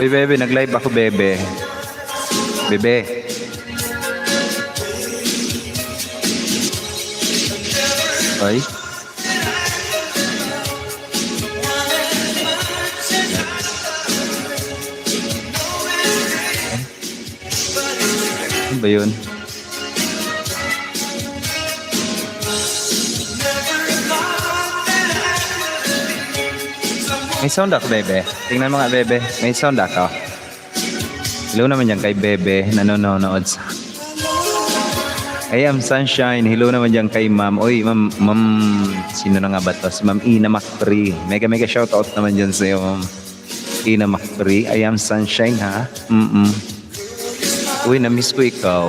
Uy, bebe, nag-live ako, bebe. Bebe. Ay. Ano ba yun? May sound ako, bebe. Tingnan mo nga, bebe. May sound ako. Hello naman dyan kay bebe. Nanonood sa... I am Sunshine. Hello naman dyan kay ma'am. Uy, ma'am... Sino na nga ba to? Si ma'am Ina Macfree. Mega shoutout naman dyan sa'yo, ma'am Ina Macfree. I am Sunshine, ha? Uy, na-miss ko ikaw.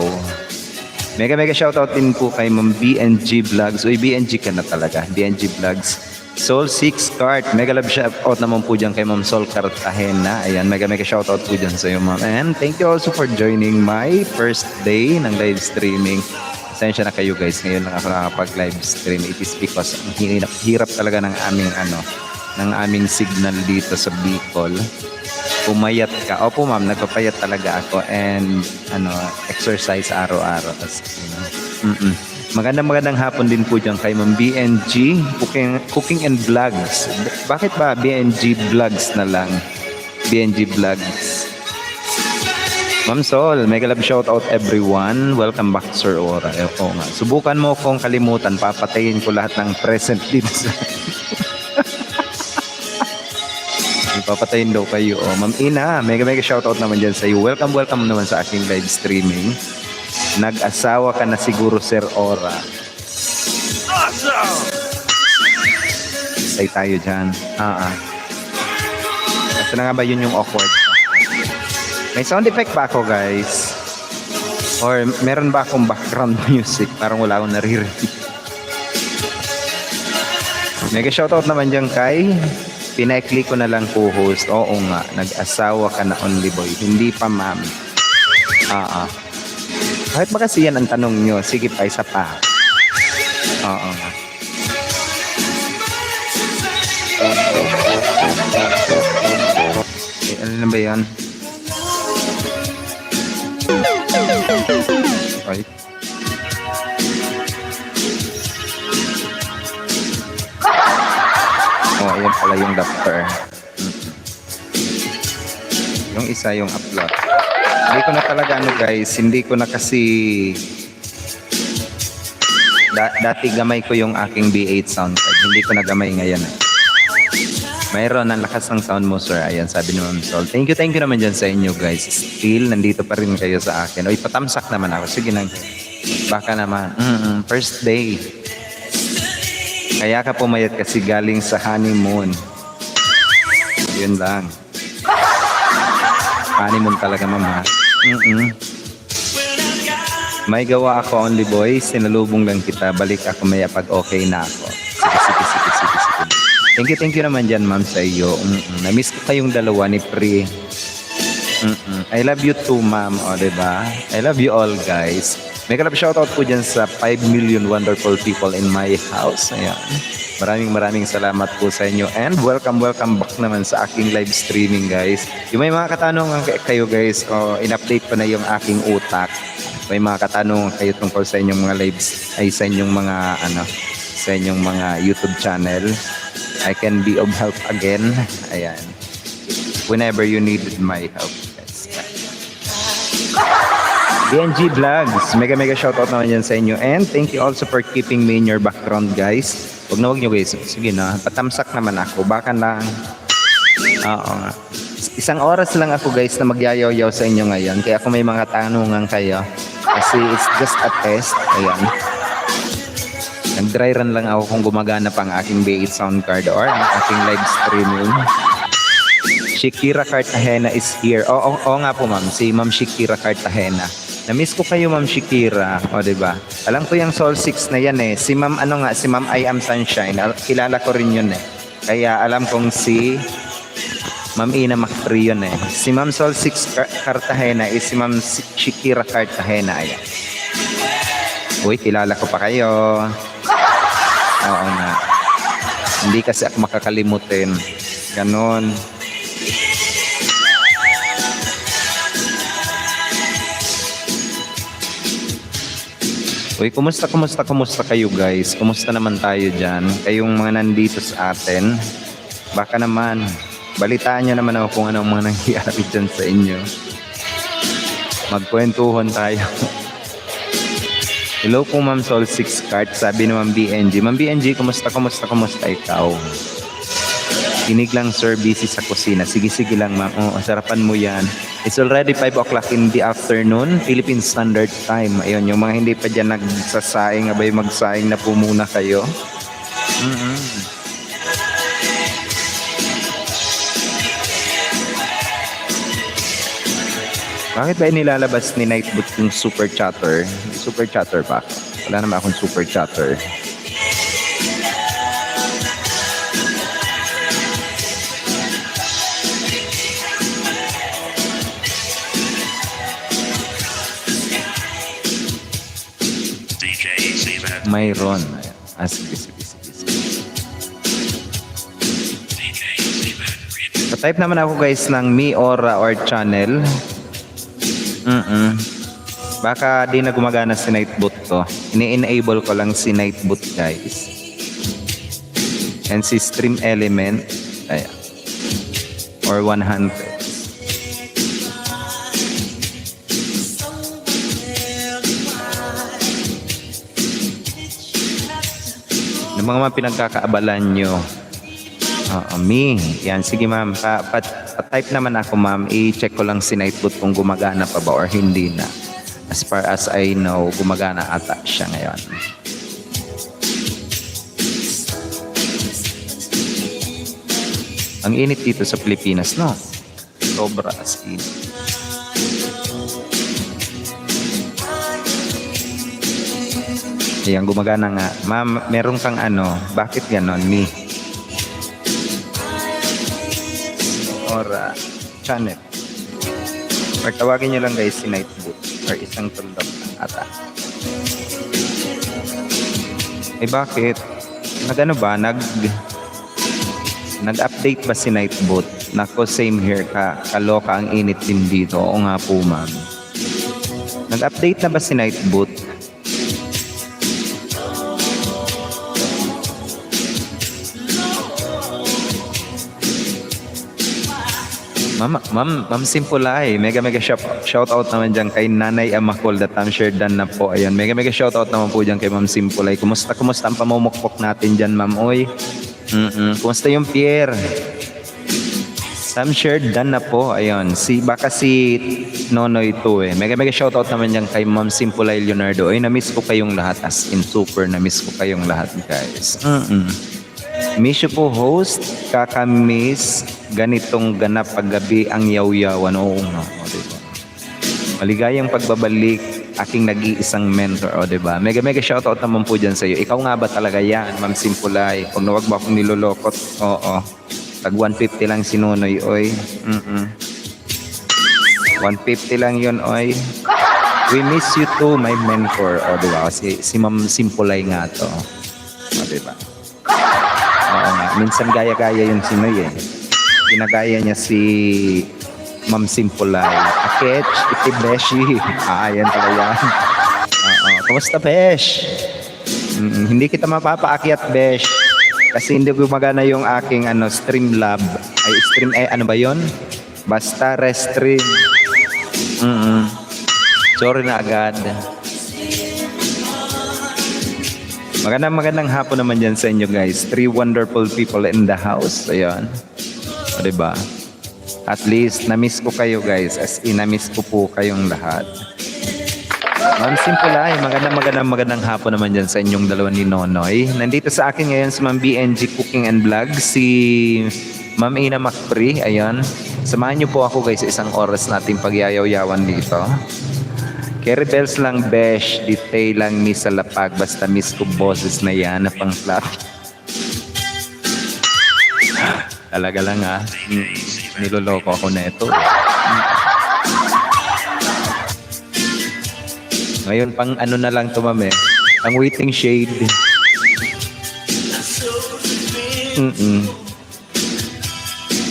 Mega shoutout din po kay ma'am BNG Vlogs. Uy, BNG ka na talaga. BNG Vlogs. Soul 6 Cart. Mega love shoutout naman po dyan kay Ma'am Sol Cartagena. Ayan, mega shoutout po dyan sa iyo, ma'am. And thank you also for joining my first day ng live streaming. Pasensya na kayo guys. Ngayon lang ako nakakapag-live stream. It is because ang hirap talaga ng aming signal dito sa Bicol. Pumayat ka. Opo ma'am, nagpapayat talaga ako. And exercise araw-araw. Magandang hapon din po dyan kay Ma'am BNG Cooking and Vlogs. Bakit ba BNG Vlogs na lang? BNG Vlogs. Ma'am Sol, mega love shout out everyone. Welcome back Sir Ora. Oo nga. Subukan mo kung kalimutan, papatayin ko lahat ng present dito sa... Papatayin daw kayo. Oh, Ma'am Ina, mega shout out naman dyan sa iyo. Welcome naman sa aking live streaming. Nag-asawa ka na siguro, Sir Ora. Awesome! Say tayo dyan. Ito na nga ba yun yung awkward? May sound effect ba ako, guys? Or meron ba akong background music? Parang wala akong naririnig. Mega shoutout naman dyan kay Pinaikli ko na lang co-host. Oo nga, nag-asawa ka na only boy. Hindi pa, ma'am. Kahit ba kasi yan ang tanong nyo? Sige pa, isa pa. Oo. Ano na ba yan? Okay. Oh, ayan pala yung doctor. Yung isa yung upload. Hindi ko na talaga guys, hindi ko na kasi dati gamay ko yung aking B8 sound card. Hindi ko na gamay ngayon. Mayroon ang lakas ng sound mo, sir. Ayan, sabi ni Ma'am Sol. Thank you naman dyan sa inyo guys. Still, nandito pa rin kayo sa akin. Oy, patamsak naman ako. Sige na. Baka naman. First day. Kaya ka pumayat kasi galing sa honeymoon. Yun lang. Honeymoon talaga, ma'am, ha? May gawa ako only boy. Sinalubong lang kita. Balik ako maya pag okay na ako. Sige. Thank you naman dyan, ma'am, sa iyo. Na-miss ko kayong dalawa ni Pri. I love you too, ma'am. O, diba? I love you all, guys. May kalab shoutout po dyan sa 5 million wonderful people in my house. Ayan. Maraming salamat po sa inyo. And welcome back naman sa aking live streaming, guys. Yung may mga katanungan kayo, guys, in-update ko na yung aking utak. May mga katanungan kayo tungkol sa inyong mga lives, ay sa inyong mga, sa inyong mga YouTube channel. I can be of help again. Ayan. Whenever you needed my help. BNG Vlogs, mega shoutout naman yan sa inyo. And thank you also for keeping me in your background, guys. Huwag nyo guys. Sige na, patamsak naman ako. Baka lang. Oo nga. Isang oras lang ako guys na magyayaw-yaw sa inyo ngayon. Kaya kung may mga tanungan kayo, kasi it's just a test. Ayan. Nag-dry run lang ako kung gumagana pa ang aking B8 sound card or ang aking live streaming. Shakira Cartagena is here. Oo nga po ma'am, si Ma'am Shakira Cartagena. Na-miss ko kayo, Ma'am Shakira. O, diba? Alam ko yung Soul 6 na yan eh. Si Ma'am, si Ma'am I Am Sunshine. Kilala ko rin yun eh. Kaya alam kong si Ma'am Ina Macfree yun eh. Si Ma'am Soul 6 Cartagena is si Ma'am Shakira Cartagena. Ayan. Uy, kilala ko pa kayo. Oo nga. Hindi kasi ako makakalimutin. Ganon. Uy, kumusta kayo guys? Kumusta naman tayo dyan? Kayong mga nandito sa atin. Baka naman, balitaan nyo naman ako kung ano ang mga nangyayari dyan sa inyo. Magkwentuhan tayo. Hello po Ma'am Sol 6 Cart, sabi ni Ma'am BNG. Ma'am BNG, kumusta ikaw? Tinig lang sir, busy sa kusina. Sige lang ma'am. Oh, sarapan mo yan. It's already 5 o'clock in the afternoon, Philippine Standard Time. Ayun, yung mga hindi pa dyan nagsasaing, abay magsaing na po muna kayo. Bakit ba inilalabas ni Nightbot yung super chatter? Super chatter pa. Wala naman akong super chatter. Mayroon. Sige. Pa-type naman ako guys ng Mi Aura or channel. Baka di na gumagana si Nightbot ko. Ini-enable ko lang si Nightbot guys. And si Stream Element. Ayan. Or 100. Yung mga pinagkakaabalan nyo. Me. Yan. Sige ma'am. Pa-type naman ako ma'am. I-check ko lang si Nightbot kung gumagana pa ba or hindi na. As far as I know, gumagana ata siya ngayon. Ang init dito sa Pilipinas, no? Sobra as in. Ayan, gumagana nga. Ma'am, meron kang ano, bakit ganon, Mi? Or channel. Or tawagin nyo lang guys si Nightbot. Or isang tuldok ng ata. Bakit? Nag-ano ba? Nag-update ba si Nightbot? Nako, same here ka. Kaloka ang init din dito. Oo nga po, ma'am. Nag-update na ba si Nightbot? Ma'am Simpulay, mega shout out naman dyan kay Nanay Amakol that I'm sure done na po. Ayun, mega shout out naman po dyan kay Ma'am Simpulay. Kumusta ang pamumukpok natin dyan, ma'am? Oy. Kumusta yung Pierre? I'm sure done na po. Ayun, baka si Nonoy to eh. Mega shout out naman dyan kay Ma'am Simpulay Leonardo. Ay, na-miss ko kayong lahat. As in super, na-miss ko kayong lahat, guys. Miss po host, kakamiss, ganitong ganap paggabi ang yaw-yawan. Oo nga, diba? Maligayang pagbabalik, aking nag-iisang mentor, diba? Mega shoutout naman po dyan sa'yo. Ikaw nga ba talaga yan, Ma'am Simpulay? Kung nawag ba akong nilolokot? Oo. Tag 150 lang si Nonoy, oy. 150 lang yun, oy. We miss you too, my mentor. Diba? Si Ma'am Simpulay nga to. Diba? Minsan gaya-gaya yung Sinoy eh. Ginagaya niya si Ma'am Simpulay. Akech, iti Beshi. Yan talaga yan. Kumusta, Besh? Hindi kita mapapaakyat, Besh. Kasi hindi gumagana yung aking Streamlab. Ano ba yon? Basta restream. Sorry na agad. Magandang hapon naman dyan sa inyo guys. 3 wonderful people in the house. Ayan. Diba? At least, na-miss ko kayo guys. As in, na-miss ko po kayong lahat. Ma'am Simpulay, magandang hapon naman dyan sa inyong dalawa ni Nonoy. Nandito sa akin ngayon si Ma'am BNG Cooking and Vlog. Si Ma'am Ina Macpri. Ayan. Samahan niyo po ako guys sa isang oras nating pagyayaw-yawan dito. Carry bells lang, besh. Detail lang, miss sa lapag. Basta miss ko boses na yan na pang flat. Talaga lang ha. Niloloko ako na ito. Ngayon, pang ano na lang tumame. Ang waiting shade.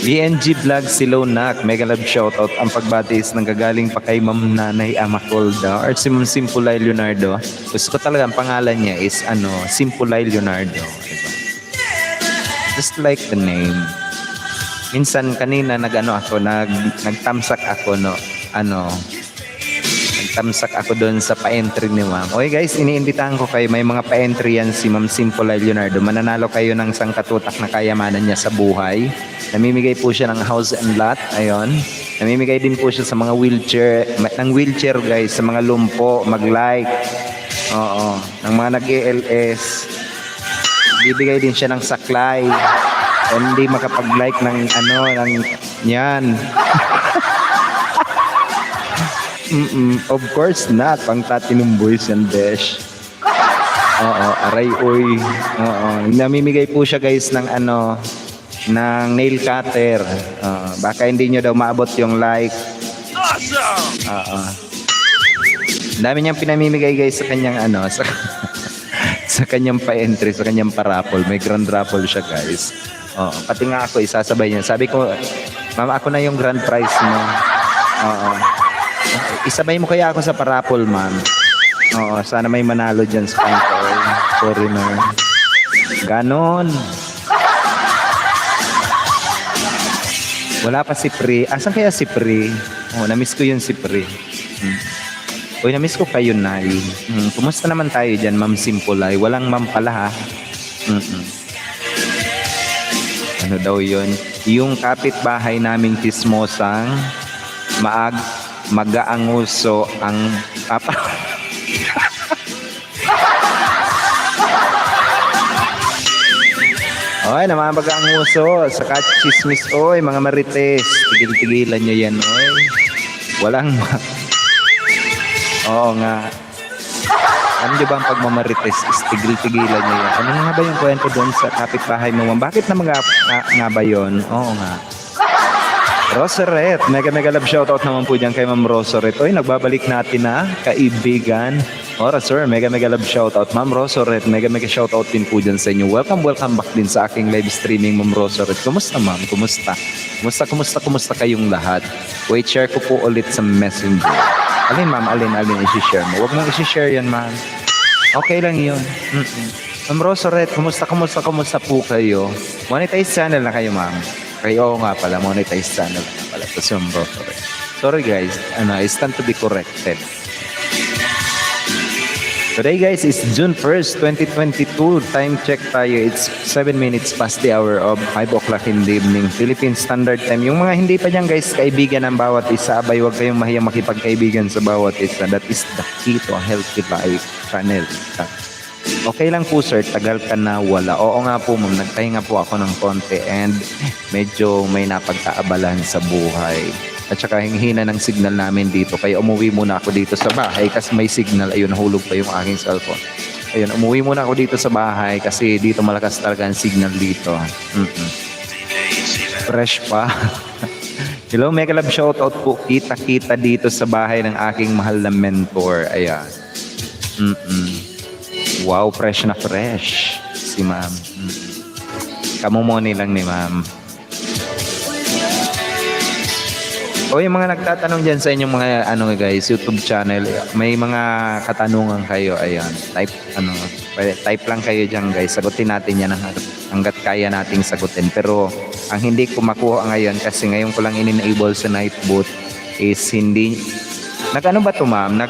BNG Vlog si Lonak, mega love shoutout. Ang pagbati is nanggagaling pa kay Ma'am Nanay Amacolda or si Ma'am Simpulay Leonardo. Gusto ko talaga ang pangalan niya is Simpulay Leonardo. Diba? Just like the name. Minsan kanina nagtamsak ako nagtamsak ako doon sa pa-entry ni Ma'am. Okay guys, iniimbitahan ko kayo, may mga pa-entry yan si Ma'am Simpulay Leonardo. Mananalo kayo ng sangkatutak na kayamanan niya sa buhay. Namimigay po siya ng house and lot. Ayun. Namimigay din po siya sa mga wheelchair guys, sa mga lumpo, mag-like. Oo, ng mga nag-ALS. Bibigay din siya ng saklay. O hindi makapag-like ng yan. Of course not. Pang Platinum Boys and Besh. Oo, aray uy. Oo, namimigay po siya guys ng ng nail cutter. Baka hindi nyo daw maabot yung like. Awesome! Dami niyang pinamimigay guys sa kanyang sa kanyang pa-entry, sa kanyang pa-raffle. May grand raffle siya guys. Pati nga ako isasabay niya. Sabi ko, ma'am, ako na yung grand prize mo. Isabay mo kaya ako sa pa-raffle, ma'am. Sana may manalo dyan sa kanto. Foreigner. Ganon. Wala pa si Pri. Asan kaya si Pri? Na-miss ko yun si Pri. Uy, na-miss ko kayo, Nay. Kumusta naman tayo dyan, Ma'am Simpulay? Walang ma'am pala, ha? Ano daw yun? Yung kapitbahay naming tismosang mag-aanguso ang papa. Oy, namamag ang uso sa chismis. Oy, mga marites. Tigil-tigilan nyo yan, oy. Walang Oo nga. Ano nyo ba ang pagmamarites is tigil-tigilan nyo yan? Ano nga ba yung kwento doon sa kapitbahay mo? Bakit na nga ba yun? Oo nga. Roseret, mega love shoutout naman po dyan kay Ma'am Roseret. Oy, nagbabalik natin na kaibigan. Ora sir, mega love shoutout. Ma'am Roseret, mega shoutout din po dyan sa inyo. Welcome back din sa aking live streaming, Ma'am Roseret. Kumusta ma'am? Kumusta kayong lahat? Wait, share ko po ulit sa messenger. Alin ma'am, alin isi-share mo? Huwag mong isi-share yan ma'am. Okay lang yun. Ma'am Roseret, kumusta po kayo? Monetize channel na kayo ma'am. Oo nga pala, monetize channel na pala. Tapos yung bro, sorry guys, I stand to be corrected. Today guys is June 1st, 2022. Time check tayo. It's 7 minutes past the hour of 5 o'clock in the evening. Philippine Standard Time. Yung mga hindi pa dyan guys, kaibigan ng bawat isa. Abay, huwag kayong mahiyang makipagkaibigan sa bawat isa. That is the key to a healthy life channel. Okay lang po sir, tagal ka na wala. Oo nga po ma'am, nagpahinga po ako ng konti and medyo may napagkaabalahan sa buhay. At saka hina ng signal namin dito. Kaya umuwi muna ako dito sa bahay kasi may signal. Ayun, nahulog pa yung aking cellphone. Ayun, umuwi muna ako dito sa bahay kasi dito malakas talaga ang signal dito. Fresh pa. Hello, mega love shoutout po. Kita-kita dito sa bahay ng aking mahal na mentor. Ayan. Wow, fresh na fresh si ma'am. Kamumoni lang ni ma'am. O yung mga nagtatanong dyan sa inyong mga guys, YouTube channel, may mga katanungan kayo, ayan. Type lang kayo dyan guys. Sagutin natin yan hanggat kaya nating sagutin. Pero ang hindi ko makuha ngayon kasi ngayon ko lang in-enable sa Nightbot is hindi ba to ma'am?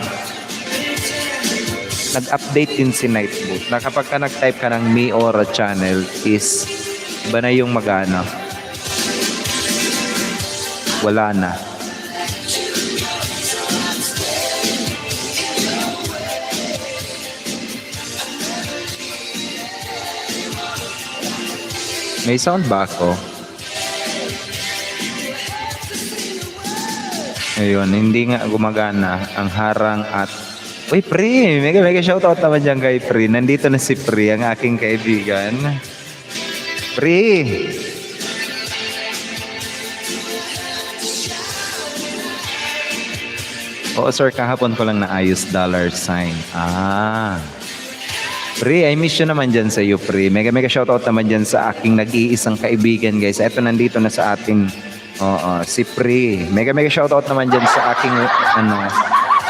Nag-update din si Nightbot na kapag ka nag-type ka ng Miora channel is iba na yung magana. Wala na. May sound ba ako? Ayun, hindi nga gumagana ang harang at uy, Pri! Mega shoutout naman dyan kay Pri. Nandito na si Pri, ang aking kaibigan. Pri! Oo sir, kahapon ko lang naayos $sign. Pre, I miss you naman dyan sa iyo, pre. Mega mega shoutout naman dyan sa aking nag-iisang kaibigan, guys. Ito nandito na sa atin. Oo, si Pre. Mega mega shoutout naman dyan sa aking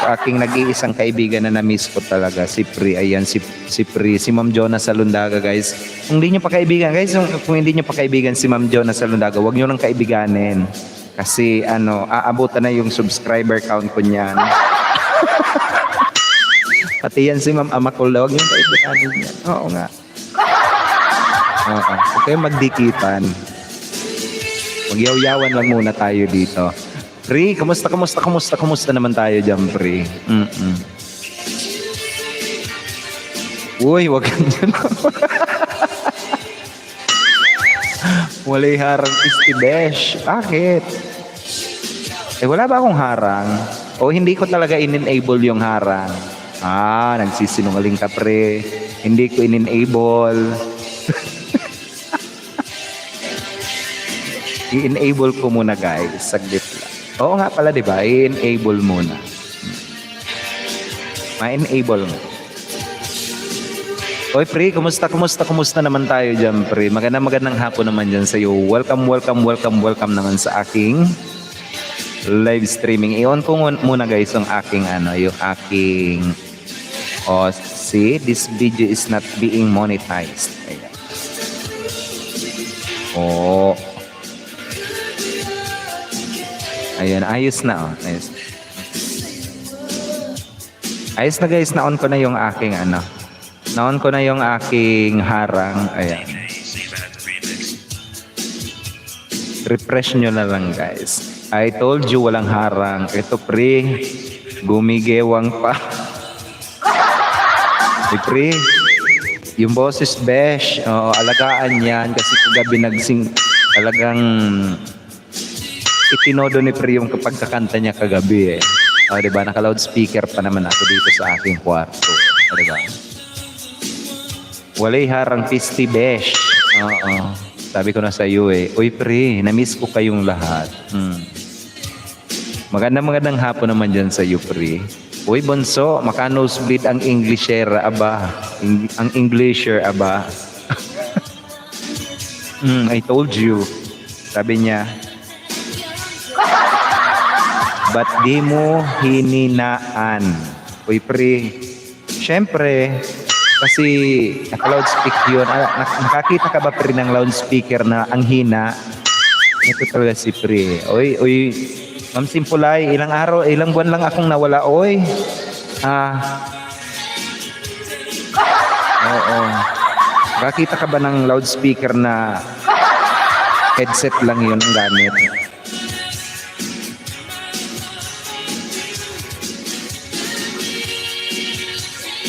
sa aking nag-iisang kaibigan na na-miss ko talaga, si Pre. Ayan, si Pre, si Ma'am Jonah Salundaga, guys. Kung hindi niyo pa kaibigan, guys, kung hindi niyo pa kaibigan si Ma'am Jonah Salundaga, huwag niyo nang kaibiganin. Kasi aabutan na yung subscriber count ko niyan. Pati yan si Ma'am Amakul, huwag yung kaibiganin yan. Oo nga. Oo. Huwag kayong magdikitan. Magyaw-yawan lang muna tayo dito. Pre, kumusta naman tayo dyan, Pre? Uy, wag ganyan. Walay harang istibesh. Bakit? Wala ba akong harang? O hindi ko talaga in-enable yung harang? Nagsisinungaling ka, Pre. Hindi ko in-enable. I-enable ko muna, guys. Saglit lang. Oo nga pala, di ba? I-enable muna. Ma-enable mo. Oy, Pre, kumusta naman tayo dyan, Pre? Magandang hapon naman dyan sa'yo. Welcome naman sa aking live streaming. I-on ko muna, guys, yung aking see, this video is not being monetized. Ayan. Ayan, ayos na. Ayos na, guys, na-on ko na yung aking na-on ko na yung aking harang. Ayan. Refresh nyo na lang, guys. I told you walang harang. Ito, Pre, gumigewang pa. Pre, yung boses, besh, alagaan yan kasi kagabi talagang itinodo ni Pre yung kapag kakanta niya kagabi diba? Naka-loudspeaker pa naman ako dito sa aking kwarto. Diba? Walay harang pisti, besh. Sabi ko na sa iyo Uy, Pre, na-miss ko kayong lahat. Magandang hapon naman dyan sa iyo, Pre. Uy, Bonso, maka-nosebleed ang Englisher, aba. Ang Englisher, aba. I told you. Sabi niya, ba't di mo hininaan? Uy, Pre, syempre, kasi naka-loudspeaker yun. Nakakita ka ba, Pre, ng loudspeaker na ang hina? Ito talaga si Pre. Uy, Ma'am Simpulay, ilang buwan lang akong nawala, oy. Oo. Nakakita ka ba ng loudspeaker na headset lang yun ang gamit?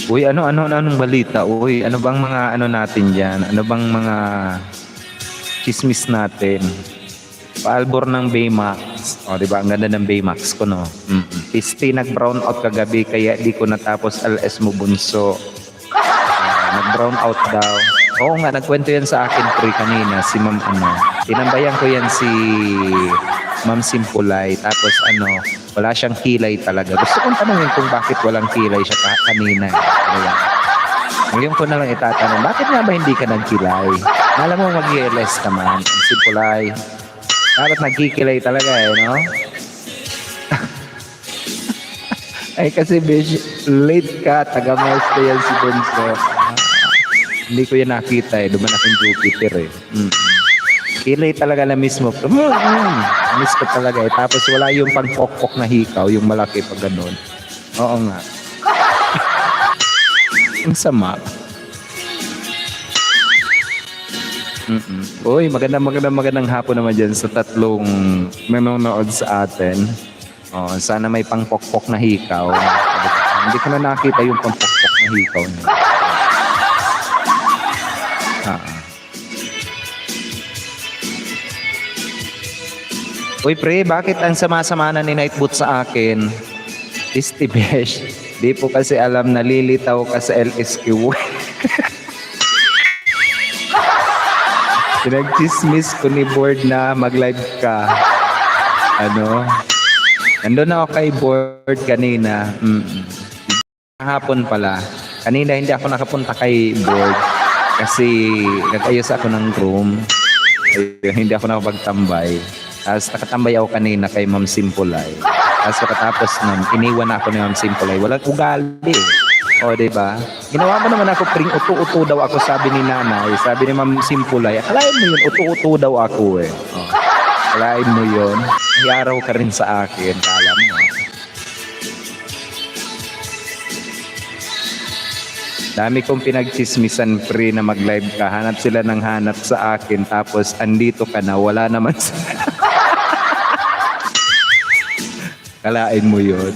Uy, anong balita? Uy, ano bang mga natin diyan? Ano bang mga chismis natin? Paalbor ng Baymax. Di ba? Ang ganda ng Baymax ko, no? Pisti, nag-brown out kagabi, kaya di ko natapos LS mo, Bunso. Nag-brown out daw. Oo nga, nagkwento yan sa akin, Pre, kanina, si Ma'am Tinambayan ko yan si Ma'am Simpulay. Tapos wala siyang kilay talaga. Gusto kong tanungin kung bakit walang kilay siya kanina. Ngayon ko na lang itatanong, bakit nga ba hindi ka nagkilay? Alam mo, mag-LS naman, Simpulay. Dapat nagkikilay talaga no? Ay kasi late ka, taga-Mars na yan si Bonso. Hindi ko yan nakita duman akong Jupiter Kilay talaga na mismo. Miss ko talaga Tapos wala yung pang-pok-pok na hikaw, yung malaki pag ganun. Oo nga. Ang sama. Uy, magandang hapon naman dyan sa tatlong nanonood sa atin. Sana may pang-pok-pok na hikaw. Hindi ko na nakita yung pang-pok-pok na hikaw niya. Uy, Pre, bakit ang sama-sama na ni Nightboot sa akin? Istibesh, di po kasi alam nalilitaw ka sa LSQ. Pinag-chismis ko ni Board na mag-live ka. Nandun ako kay Board kanina. Kahapon pala. Kanina hindi ako nakapunta kay board kasi nag-ayos ako ng room. Ayun, hindi ako nakapagtambay. Tapos nakatambay ako kanina kay Ma'am Simpulay. Tapos katapos nun, iniwan ako ni Ma'am Simpulay. Walang ugali. O, diba? Ginawa mo naman ako, pring utu-utu daw ako, sabi ni nanay. Sabi ni Ma'am Simpulay, akalain mo yun, utu-utu daw ako eh. O, akalain mo yun. Hiyaraw ka rin sa akin, kala mo. Dami kong pinagchismisan pre na mag-live ka. Hanap sila ng hanap sa akin. Tapos andito ka na. Wala naman sa... Kalain mo yun.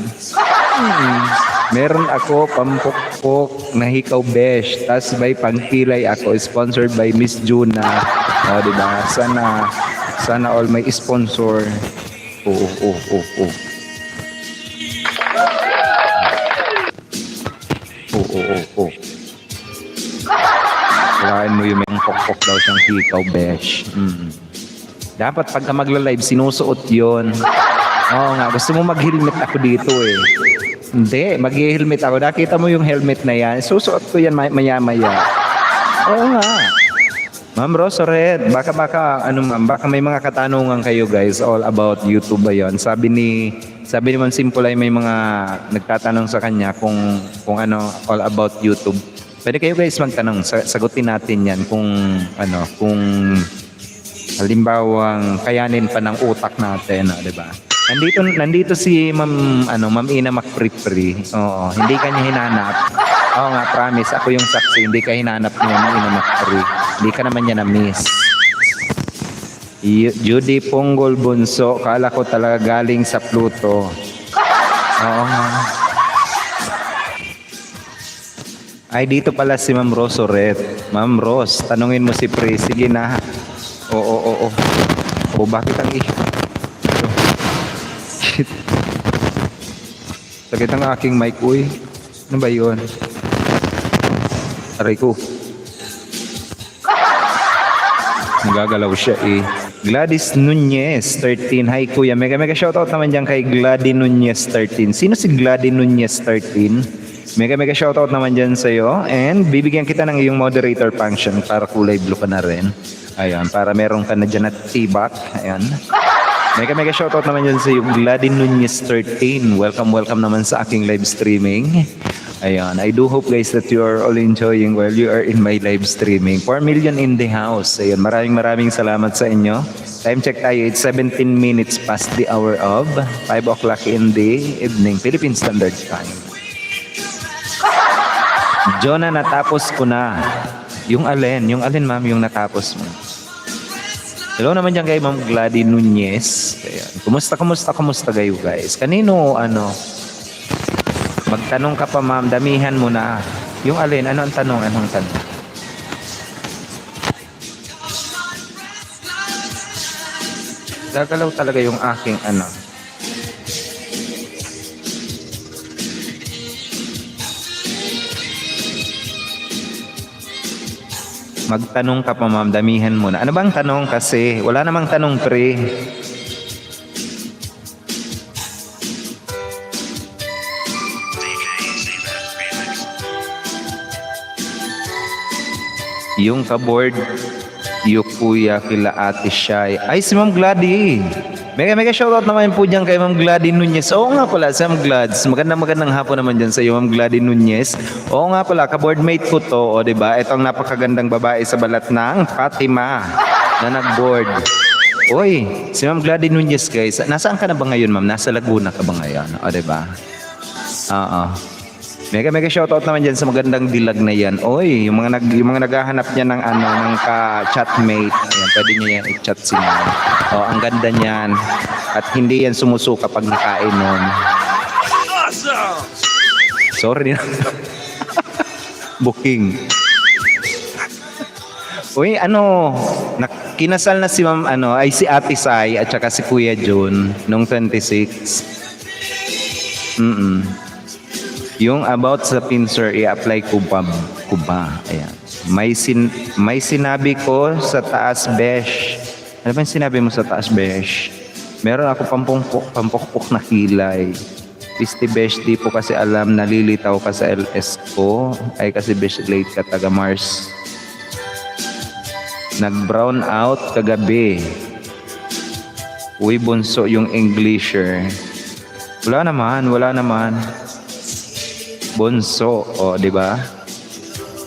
Meron ako pampukpok na hikaw besh. Tapos may pangkilay ako. Sponsored by Miss Juna. O diba? Sana all may sponsor. Oo. Oo. Kalain mo yung may pokpok daw siyang hikaw, besh. Dapat pagka magla-live, sinusuot yun. Oo nga, gusto mo mag-helmet ako dito eh. Hindi, mag-helmet ako. Nakita mo yung helmet na yan? Susuot ko yan maya-maya. Oo nga. Ma'am Rosoret, baka may mga katanungan kayo guys all about YouTube ba yun? Sabi ni Ma'am Simpulay may mga nagtatanong sa kanya kung ano all about YouTube. Pwede kayo guys magtanong, sagutin natin yan kung halimbawang kayanin pa ng utak natin, di ba? Nandito si Ma'am Ina Macpripri. Oo, hindi kanya hinanap. Oo nga, promise, ako yung saksi, hindi ka hinanap ni Ma'am Ina Macpripri. Hindi ka naman niya na-miss. Judy Ponggol Bunso, kala ko talaga galing sa Pluto. Oo nga. Ay, dito pala si Ma'am Rosoret. Ma'am Ros, tanungin mo si Pre. Sige na. Oo. O, bakit ang Shit. Sakit ang aking mic, uy. Ano ba yun? Aray ko. Nagagalaw siya eh. Gladys Nunez 13. Hi kuya. Mega shoutout naman dyan kay Gladys Nunez 13. Sino si Gladys Nunez 13? Mega shoutout naman dyan sa'yo. And bibigyan kita ng iyong moderator function para kulay blue ka na rin. Ayan. Para meron ka na dyan at tibak. Ayan. Mega shoutout naman dyan sa'yo. Gladys Nunez 13. Welcome naman sa aking live streaming. Ayan, I do hope guys that you are all enjoying while you are in my live streaming. 4 million in the house. Ayan, maraming salamat sa inyo. Time check tayo, it's 17 minutes past the hour of 5 o'clock in the evening, Philippine Standard Time. Jonah, natapos ko na. Yung alin ma'am, yung natapos mo. Hello naman dyan kay Ma'am Gladys Nunez. Ayan, kumusta kayo guys? Kanino, magtanong ka pa ma'am, damihan mo na. Yung alin, anong tanong? Gagalaw talaga yung aking Magtanong ka pa ma'am, damihan mo na. Ano bang tanong kasi? Wala namang tanong pre. Yung ka-board, yung kuya kila Ate Shai. Ay, si Ma'am Gladys. Mega shoutout naman po dyan kay Ma'am Gladys Nunez. Oo nga pala, si Ma'am Glads. Magandang hapon naman dyan sa iyo, Ma'am Gladys Nunez. Oo nga pala, ka-boardmate ko to. O, diba? Ito ang napakagandang babae sa balat ng Fatima na nag-board. Uy, si Ma'am Gladys Nunez guys. Nasaan ka na ba ngayon, Ma'am? Nasa Laguna ka ba ngayon? O, diba? Oo. Mega shoutout naman dyan sa magandang dilag na yan. Oy, yung mga naghahanap niya ng ng ka-chatmate. Ayan, pwede niya yan i-chat si Ma'am. Oh, ang ganda niyan. At hindi yan sumusuka pag nakainom. Awesome! Sorry na. Booking. Uy, kinasal na si Ma'am ay si Ate Sai at saka si Kuya Jun nung 26. Yung about sa pincer, i-apply ko ba? Ayan. May sinabi ko sa taas, besh. Ano ba yung sinabi mo sa taas, besh? Meron ako pampukpok na kilay. Pisti Besh, di po kasi alam, nalilitaw ka sa LS ko. Ay kasi Besh, late ka, taga Mars. Nag-brown out kagabi. Uy, bunso yung Englisher. Wala naman. Bunso, o, di ba?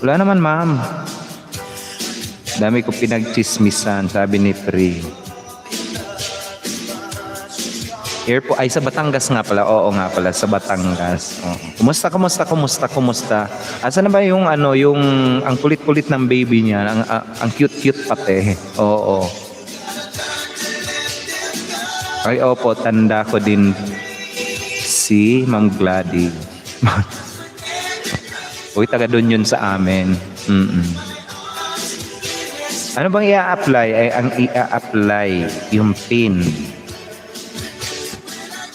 Wala naman, ma'am. Dami ko pinagchismisan, sabi ni Pri. Here po ay sa Batangas nga pala. Oo nga pala sa Batangas. Oo. Kumusta? Asa na ba yung ano, yung ang kulit-kulit ng baby niya, ang cute-cute pati. Oo. Ay opo, tanda ko din si Ma'am Glady. Uy, taga doon yun sa amin. Ano bang i-apply? Ay ang i-apply yung PIN.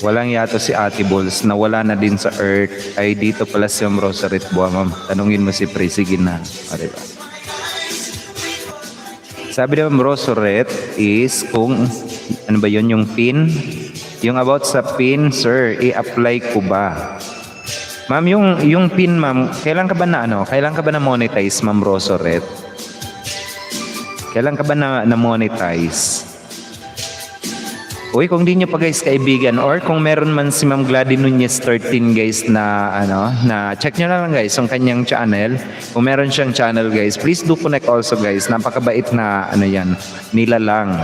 Walang yato si Ate Balls na wala na din sa Earth. Ay dito pala si Ma'am Rosarit Buwa, ma'am. Tanungin mo si Pre, sige na. O, diba? Sabi ni Ma'am Rosarit is kung ano ba yun, yung PIN? Yung about sa PIN, sir, i-apply ko ba? Ma'am, yung PIN, ma'am, kailan ka ba na monetize, Ma'am Rosarit? Kailan ka ba na monetize? Uy, kung di nyo pa guys kaibigan or kung meron man si Ma'am Glady Nunez 13 guys na check nyo na lang guys ang kanyang channel. Kung meron siyang channel guys, please do connect also guys. Napakabait na yan, nila lang.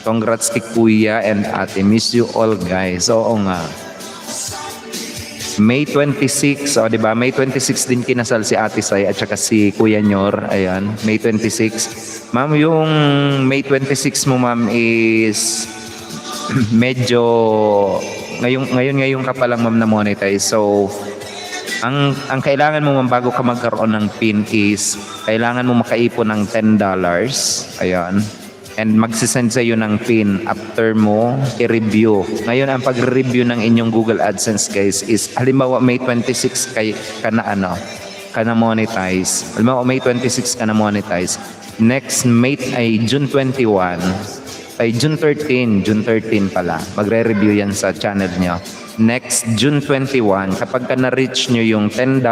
Congrats kay Kuya and Ate. Miss you all guys. Oo nga. May 26, di ba? May 26 din kinasal si Ate Sai at saka si Kuya Nyor. Ayan, May 26. Ma'am, yung May 26 mo ma'am is medyo ngayon ka pa lang ma'am na monetize. So ang kailangan mo ma'am bago ka magkaroon ng PIN is kailangan mo makaipon ng $10. Ayan. And magsisend sa iyo ng PIN after mo i-review. Ngayon ang pag-review ng inyong Google AdSense guys is halimbawa May 26 ka na monetize. Halimbawa May 26 ka na monetize. Next May ay June 21. Ay June 13 pala. Magre-review yan sa channel nyo. Next June 21, kapag ka na-reach nyo yung $10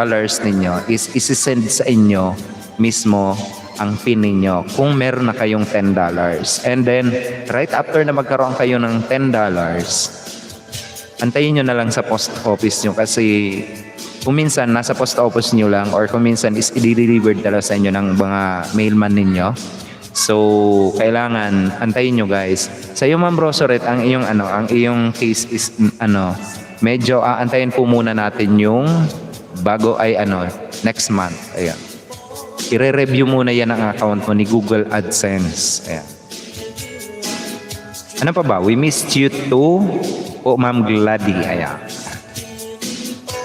ninyo, is isi-send sa inyo mismo ang PIN ninyo kung meron na kayong $10. And then, right after na magkaroon kayo ng $10, antayin nyo na lang sa post office nyo kasi kung minsan nasa post office nyo lang or kung minsan is i-delivered talaga sa inyo ng mga mailman ninyo. So, kailangan antayin nyo guys. Sa iyo Ma'am Rosaret, ang iyong case is medyo aantayin po muna natin yung bago ay next month. Ayan. I-review muna yan ang account mo ni Google AdSense. Ayan. Ano pa ba? We missed you too. O Ma'am Glady. Ayan.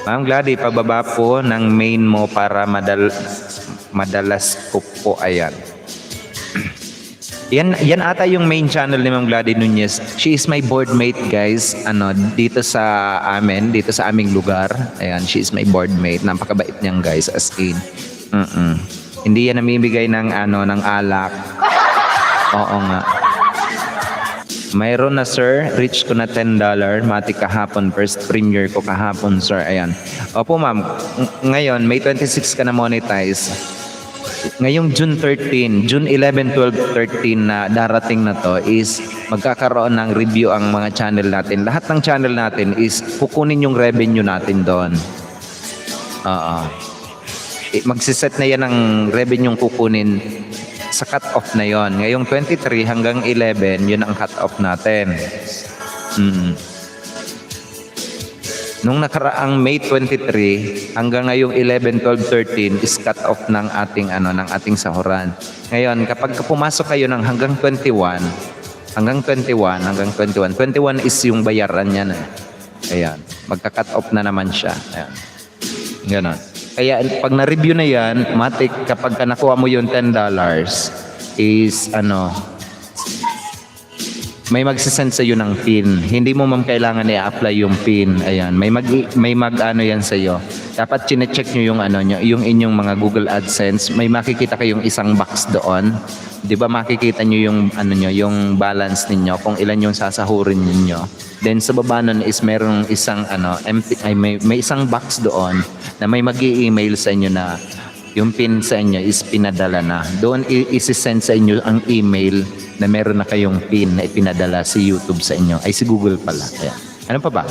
Ma'am Glady, pababa po ng main mo para madalas ko po. Ayan. Yan ata yung main channel ni Ma'am Glady Nunez. She is my board mate guys. Dito sa aming lugar. Ayan, she is my board mate. Napakabait niyang guys as in. Hindi yan namimigay ng alak. Oo nga. Mayroon na sir, reach ko na $10. Matik kahapon, first premiere ko kahapon sir. Ayan. Opo ma'am, ngayon May 26 ka na monetize. Ngayong June 11, 12, 13 na darating na to is magkakaroon ng review ang mga channel natin. Lahat ng channel natin is kukunin yung revenue natin doon. Magsiset na yan ng revenue yung kukunin sa cut-off na yon. Ngayong 23 hanggang 11, yun ang cut-off natin. Nung nakaraang May 23 hanggang ngayong 11, 12, 13 is cut off ng ating sahuran. Ngayon, kapag pumasok kayo ng hanggang 21 is yung bayaran niya na. Ayan, magka-cut off na naman siya. Ayan. Ganon. Kaya pag na-review na yan, matik kapag nakuha mo yung $10 is may magsisend sa iyo ng PIN. Hindi mo ma'am kailangan i-apply yung PIN. Ayan, may mag ano yan sa iyo. Dapat chine-check niyo yung ano niyo, yung inyong mga Google AdSense. May makikita kayong isang box doon. 'Di ba makikita niyo yung ano niyo, yung balance ninyo kung ilan yung sasahurin niyo. Then sa baba nun is merong isang ano, empty ay may isang box doon na may mag-i-email sa inyo na yung PIN sa inyo is pinadala na. Doon i-send sa inyo ang email na meron na kayong PIN na ipinadala si YouTube sa inyo. Ay, si Google pala. Ayan. Ano pa ba?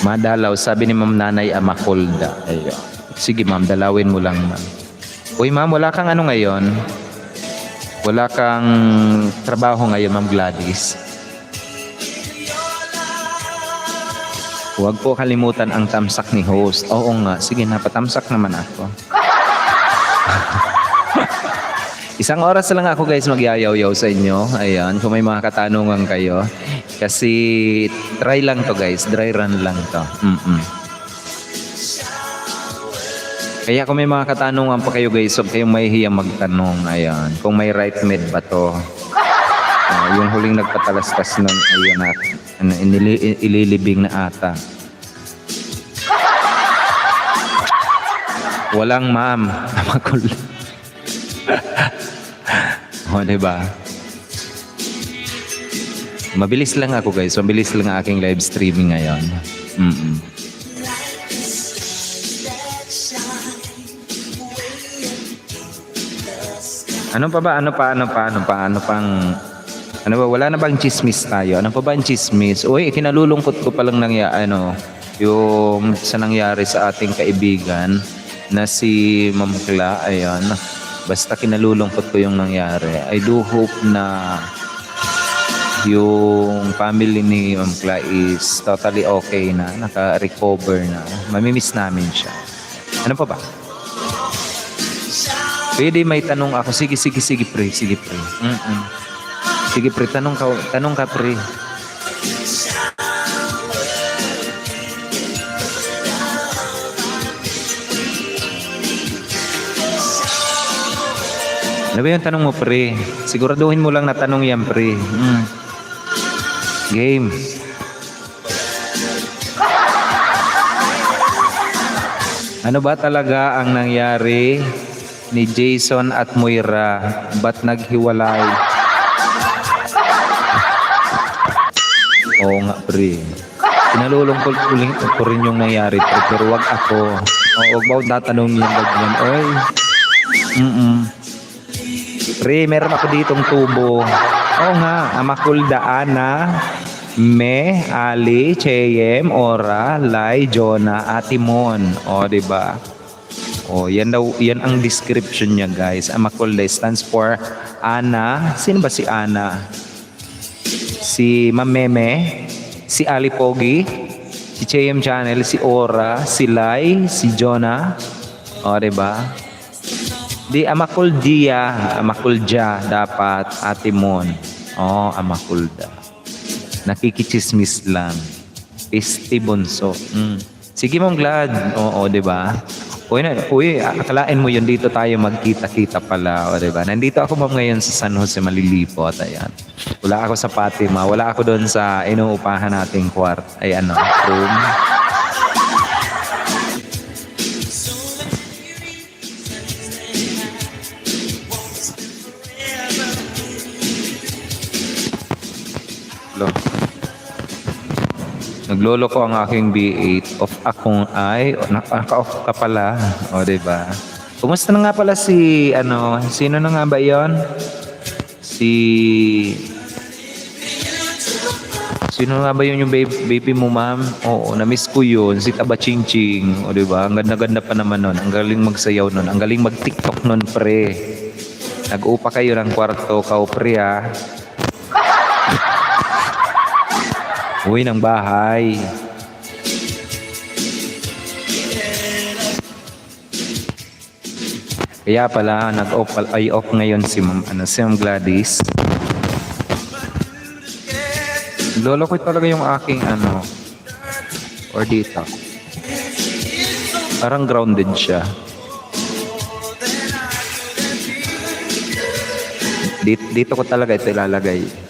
Madalaw, sabi ni Ma'am Nanay Amakolda. Ayun. Sige ma'am, dalawin mo lang ma'am. Uy ma'am, wala kang ano ngayon? Wala kang trabaho ngayon, Ma'am Gladys? Huwag po kalimutan ang tamsak ni host. Oo nga, sige, napatamsak naman ako. Isang oras lang ako guys magyayaw-yaw sa inyo. Ayan, kung may mga katanungan kayo. Kasi try lang to guys, dry run lang to. Kaya kung may mga katanungan pa kayo guys, huwag kayong mahihiyang magtanong. Ayan, kung may right med ba to. Yung huling nagpatalastas nun, ayun na, ano, ililibing na ata. Walang ma'am. Makul. O, diba? Mabilis lang ako guys. Mabilis lang ang aking live streaming ngayon. Ano pa ba? Ano ba? Wala na bang chismis tayo? Ano pa ba ang chismis? Uy, kinalulungkot ko palang yung sa nangyari sa ating kaibigan na si Ma'am Kla. Ayan. Basta kinalulungkot ko yung nangyari. I do hope na yung family ni Ma'am Kla is totally okay na. Naka-recover na. Mamimiss namin siya. Ano pa ba? Pwede may tanong ako. Sige pre. Sige pre, tanong ka pre. Ano ba yung tanong mo pre? Siguraduhin mo lang na tanong yan pre. Game. Ano ba talaga ang nangyari ni Jason at Moira? Ba't naghiwalay? Oo nga pre. Kinalulungkot ko rin yung nangyari pre. Pero wag ako. Huwag ba tatanong yung ganyan? Oy. Pre, meron ako ditong tubo. Oo nga. Amakulda, Ana, Me, Ali, Cheyem, Ora, Lai, Jonah, Atimon. O, diba? O, yan ang description niya guys. Amakulda stands for Ana. Sino ba si Ana? Si Mameme, si Ali Pogi, si Cheyem Channel, si Ora, si Lai, si Jonah. O, diba? Di Amakulja dapat Atimon. O, Amakulda. Nakikichismis lang. Pisti bunso. Sige mong glad. Oo, diba? Uy, akalain mo yun dito tayo magkita-kita pala. O, diba? Nandito ako ma'am ngayon sa San Jose Malilipot. Ayan. Wala ako sa Fatima. Wala ako doon sa inuupahan nating room. Naglolo ko ang aking B8 of akong ay naka-off ka pala. O, diba? Kumusta na nga pala sino na nga ba yon? Sino nga ba yun yung baby mo ma'am? Oo, na-miss ko yun. Si Taba Ching Ching. O, diba? Ang ganda-ganda pa naman nun. Ang galing magsayaw nun. Ang galing mag-TikTok nun, pre. Nag-upa kayo ng kwarto, pre, ha? Uwi ng bahay. Kaya pala nag-off ngayon si Ma'am Gladys. Lolo ko talaga yung aking or dito. Parang grounded siya. Dito ko talaga ito ilalagay.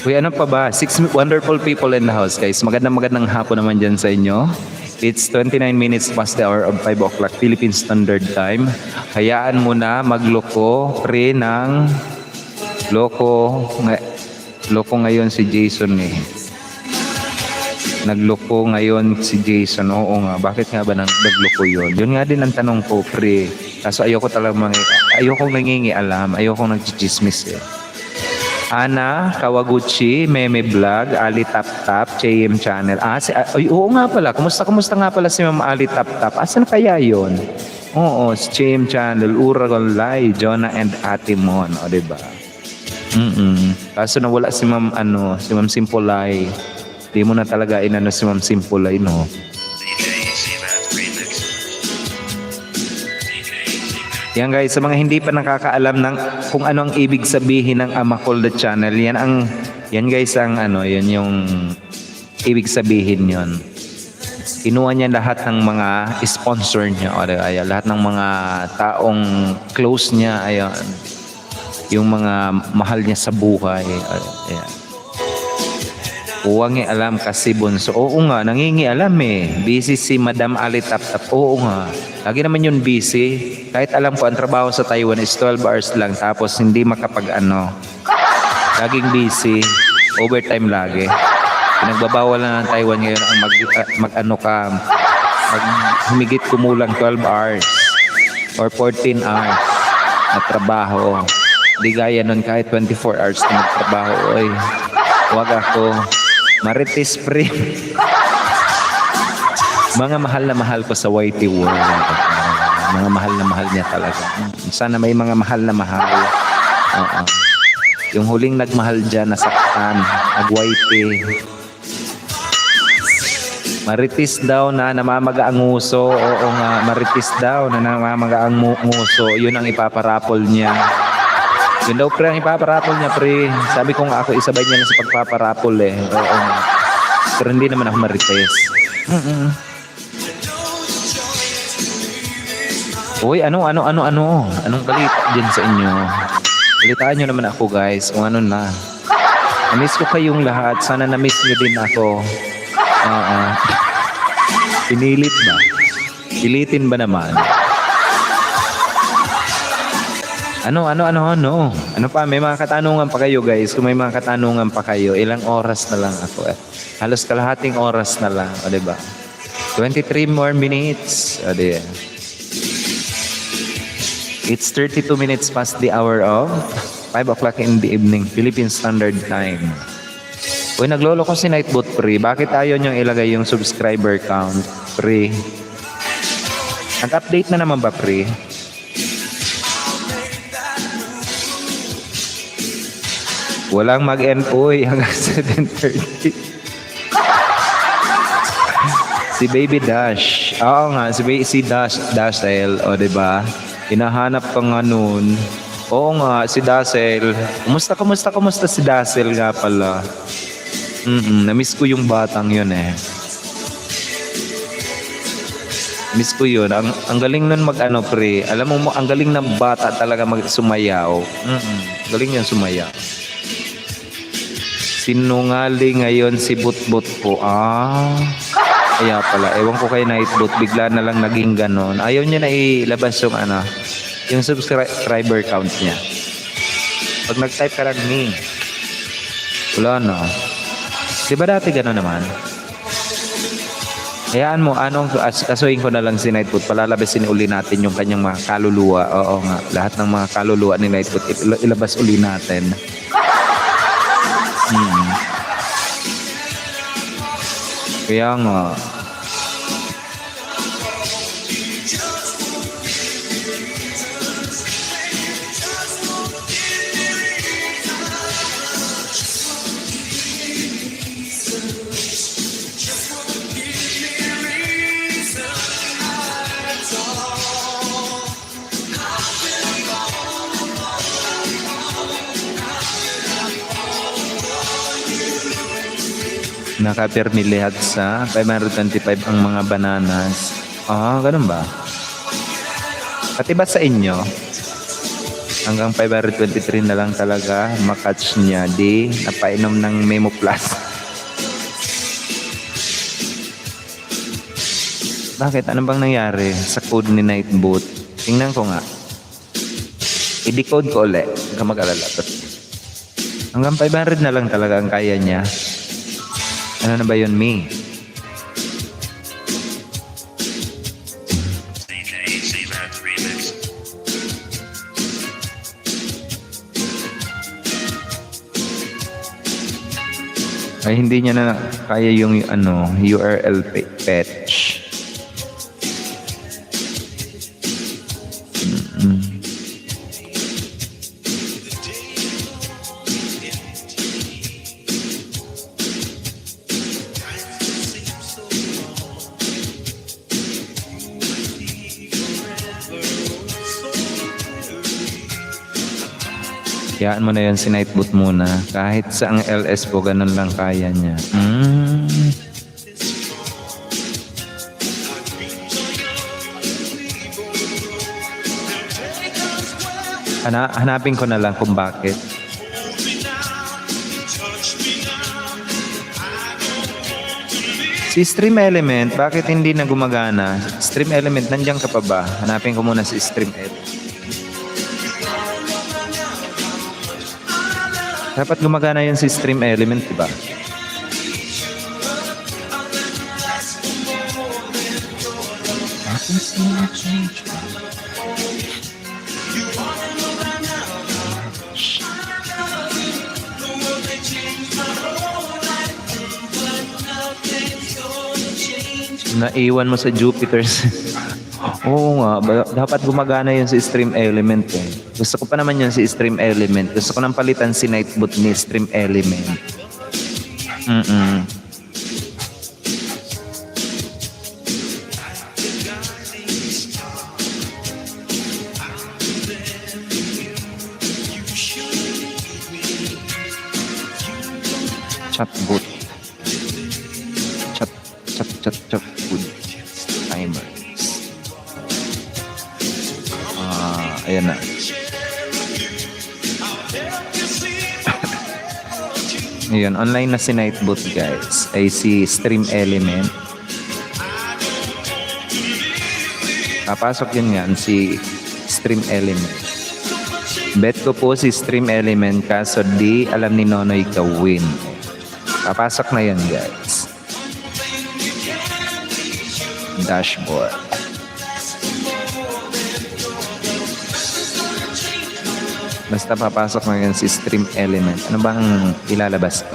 Uy, ano pa ba? 6 wonderful people in the house, guys. Magandang hapon naman dyan sa inyo. It's 29 minutes past the hour of 5 o'clock Philippine Standard Time. Hayaan mo na magloko, pre, ng loko. Loko ngayon si Jason eh. Nagloko ngayon si Jason. Oo nga, bakit nga ba nagloko yun? Yun nga din ang tanong ko, pre. Kaso ayokong nangingialam, ayokong nagchichismis eh. Ana Kawaguchi, Meme Vlog, Ali Tap Tap, JM Channel. Oo nga pala. Kumusta nga pala si Ma'am Ali Tap Tap? Asan kaya yon? Oo, si JM Channel, Uragon Lai, Jonah and Ate Mon, o diba? Kaso nawala si Ma'am Simpolay. Di mo na talaga inano si Ma'am Simpolay, no? Yan guys, sa mga hindi pa nakakaalam ng kung ano ang ibig sabihin ng Amacolda Channel, yan guys ang yan yung ibig sabihin yon. Kinuha niya lahat ng mga sponsor niya, lahat ng mga taong close niya, ayan. Yung mga mahal niya sa buhay, ayan. Huwag alam kasi bunso. Oo nga, nangingialam eh. Busy si Madam Ali Tap Tap. Oo nga. Lagi naman yun busy. Kahit alam ko, ang trabaho sa Taiwan is 12 hours lang. Tapos hindi laging busy. Overtime lagi. Pinagbabawal na ng Taiwan ngayon ang humigit kumulang 12 hours or 14 hours na trabaho. Hindi gaya nun kahit 24 hours na magtrabaho. Oy, huwag ako. Marites pre. Mga mahal na mahal ko sa YT World. Mga mahal na mahal niya talaga. Sana may mga mahal na mahal. Yung huling nagmahal dyan, nasaktan. Nag-YT. Marites daw na namamaga ang nguso. Oo nga, marites daw na namamaga ang nguso. Yun ang ipaparapol niya. Yun daw pre ang ipaparapol niya pre. Sabi ko nga ako isabay niya na sa pagpaparapol eh. Oo. Pero hindi naman ako marites. Uy, anong balita din sa inyo? Balitaan nyo naman ako guys kung ano na. Na-miss ko kayong lahat. Sana na-miss nyo din ako. Pinilit ba? Pilitin ba naman? Ano pa, may mga katanungan pa kayo guys. Kung may mga katanungan pa kayo, ilang oras na lang ako eh. Halos kalahating oras na lang, o diba? 23 more minutes, o diba? It's 32 minutes past the hour of 5 o'clock in the evening, Philippine Standard Time. Uy, naglolo ko si Nightbot pre. Bakit ayaw niyong ilagay yung subscriber count, pre? Nag-update na naman ba, pre? Walang mag-end, uy, hanggang 7:30. Si Baby Dash. Oo nga, si Dasel, o diba? Hinahanap ka nga nun. Oo nga, si Dasel. Kumusta si Dasel nga pala? Na-miss ko yung batang yun eh. Miss ko yun. Ang galing nun pre. Alam mo, ang galing ng bata talaga sumayaw. Galing yan sumayaw. Sinungaling ngayon si Butbut po. Kaya pala. Ewan ko kay Nightbot. Bigla na lang naging ganon. Ayaw niya na ilabas yung subscriber count niya. Pag nag-type ka lang ni. Wala na. Diba dati ganon naman? Hayaan mo, kasuhin ko na lang si Nightbot. Palalabasin uli natin yung kanyang mga kaluluwa. Oo nga. Lahat ng mga kaluluwa ni Nightbot ilabas uli natin. Kaya nga. Nakapirmi lahat sa 525 ang mga bananas. Ah, ganun ba? Pati ba sa inyo? Hanggang 523 na lang talaga makatch niya. Di napainom ng Memo Plus. Bakit? Ano bang nangyari sa code ni Nightbot? Tingnan ko nga. I-decode ko ulit. Huwag ka mag-alala. Hanggang 500 na lang talaga ang kaya niya. Ano na ba yun, Me? Ay, hindi niya na kaya yung ano, URL fetch. Kayaan mo na yun si Nightbot muna. Kahit sa ang LS po, ganun lang kaya niya. Hanapin ko na lang kung bakit. Si Stream Element, bakit hindi na gumagana? Stream Element, nandiyan ka pa ba? Hanapin ko muna si Stream Element. Dapat gumagana yun si Stream Element, diba? Naiwan mo sa Jupiter's. Oo nga, dapat gumagana yun si Stream Element eh. Gusto ko pa naman yun si Stream Element. Gusto ko nang palitan si Nightbot ni Stream Element. Chatbot. Chatbot. Timer. Ayan na. Ayan, online na si Nightbot guys. Ay si Stream Element. Papasok yun nga si Stream Element. Bet ko po si Stream Element kaso di alam ni Nonoy ka-win. Papasok na yan guys. Dashboard. Basta papasok na yan si Stream Element. Ano bang ilalabas ko?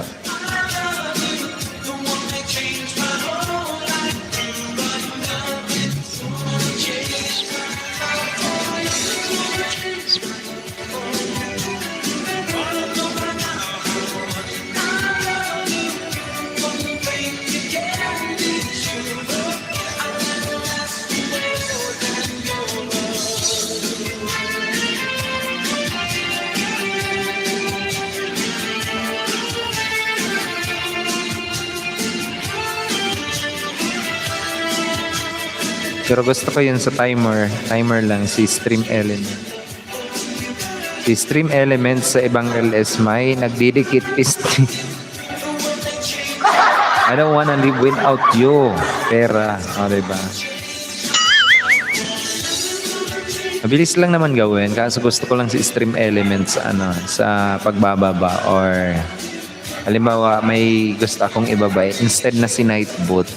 Pero gusto ko yun sa timer. Timer lang si Stream Element. Si Stream Element sa ibang LS may nagdidikit pisting. I don't wanna live without you. Pera. O, diba? Mabilis lang naman gawin. Kaso gusto ko lang si Stream Element sa, sa pagbababa. Or halimbawa may gusto akong ibaba. Instead na si Nightbot,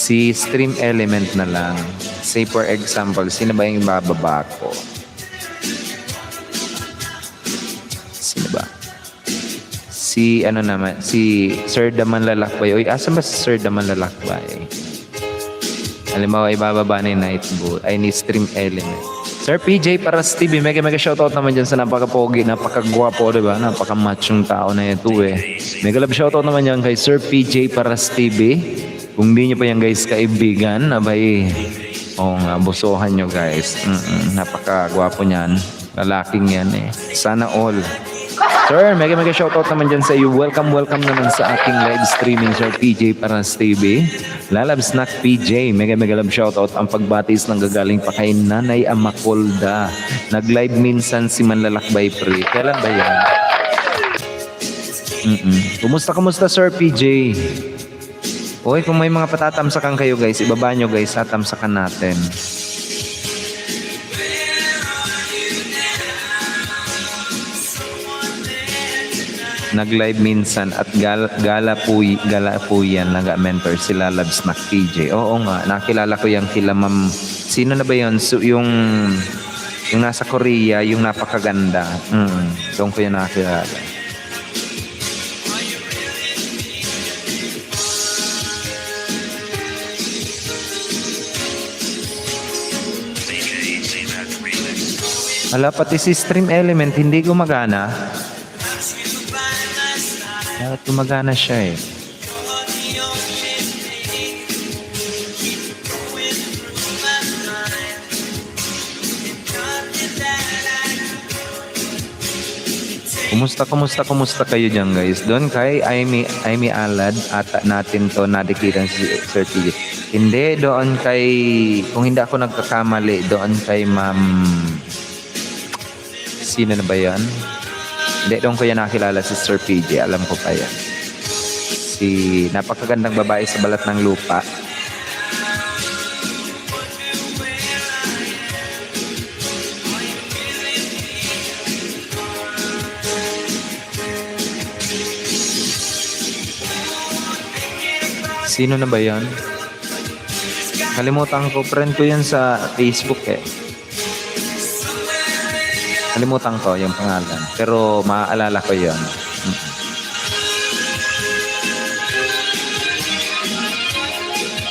si Stream Element na lang. Say for example, sino ba yung bababa ko? Sino ba? Si Sir Daman Lalakbay. Uy, asan ba si Sir Daman Lalakbay? Halimbawa, ibababa ni Nightbot. Ay, ni Stream Element. Sir PJ Paras TV, mega shoutout naman dyan sa napaka-pogi, napaka-gwapo, diba? Napaka-matchong tao na ito eh. Mega love shoutout naman dyan kay Sir PJ Paras TV. Kung di nyo pa yan guys kaibigan, abay, nga, busuhan nyo guys. Napaka-gwapo niyan. Lalaking yan eh. Sana all. Sir, mega shoutout naman dyan sa iyo. Welcome naman sa aking live streaming, Sir PJ Paras TV. Lalab Snack PJ, mega love shoutout. Ang pagbatis ng gagaling pa kay Nanay Amakolda. Nag-live minsan si Manlalakbay Pre. Kailan ba yan? Kumusta Sir PJ? Uy, kung may mga patatamsakan kayo guys, ibaba nyo guys, tatamsakan natin. Nag-live minsan at gala po yan, nag-mentor sila Love Snack PJ. Oo nga, nakilala ko yan kila ma'am. Sino na ba yun? So, yung nasa Korea, yung napakaganda. Doon ko yan nakilala. Wala, pati si Stream Element hindi gumagana. Dapat gumagana siya eh. Kumusta kayo dyan guys? Doon kay Amy Alad at natin to nadikitan si Sir TJ. Hindi, doon kay, kung hindi ako nagkakamali, doon kay Ma'am, sino na ba yan? Hindi, doon ko yan nakilala si Sir PJ. Alam ko pa yan. Si napakagandang babae sa balat ng lupa. Sino na ba yan? Kalimutan ko. Friend ko yan sa Facebook eh. Kalimutan ko yung pangalan. Pero maaalala ko yun.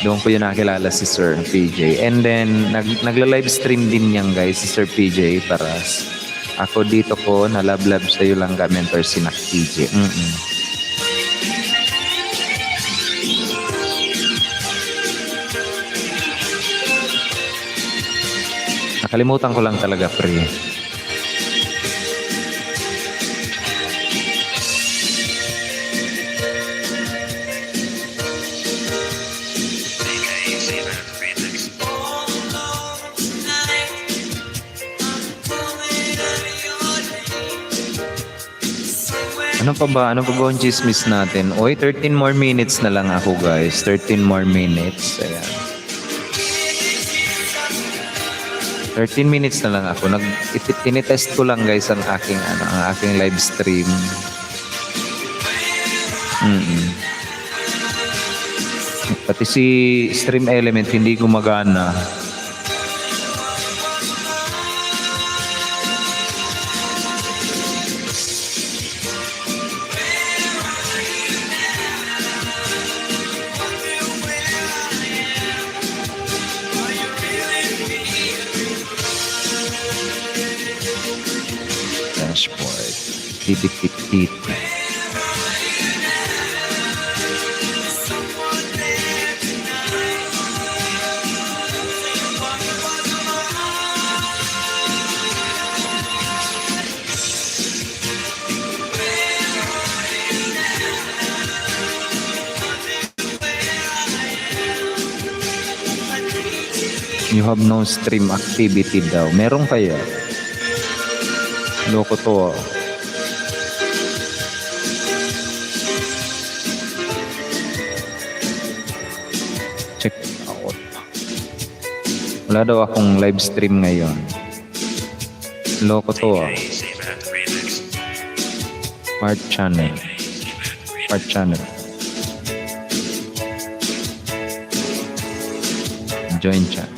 Doon ko yun nakilala si Sir PJ. And then, nagla-live stream din yan guys, si Sir PJ Paras. Ako dito ko, nalab-lab sa'yo lang ka mentor si Nak PJ. Nakalimutan ko lang talaga, pre. Ano pa ba ang chismis natin? Oy, 13 more minutes na lang ako guys. 13 more minutes. Ayan. 13 minutes na lang ako. Tinitest ko lang guys ang aking live stream. Pati si Stream Element hindi gumagana. Dashboard. Titik. You have no stream activity daw. Meron kaya? Loko to. Check out. Wala daw akong live stream ngayon. Loko to. Part channel. Join chat.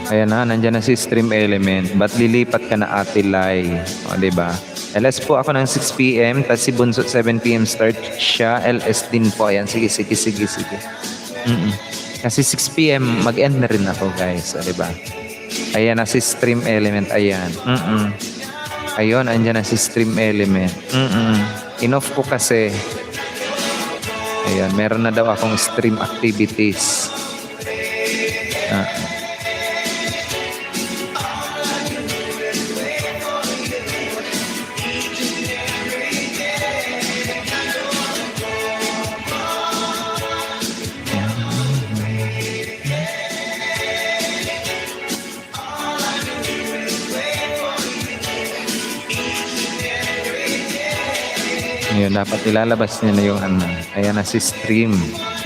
Ayan na, nandyan na si Stream Element. Ba't lilipat ka na Ate Lai? O, diba? LS po ako ng 6 p.m. Tapos si Bunso 7 p.m. start siya. LS din po. Ayan, sige. Kasi 6 p.m. mag-end na rin ako, guys. O, diba? Ayan na si Stream Element. Ayan. Ayun, andyan na si Stream Element. Inoff ko kasi. Ayan, meron na daw akong stream activities. Yun, dapat ilalabas niya na yung ano. Ayan na si stream.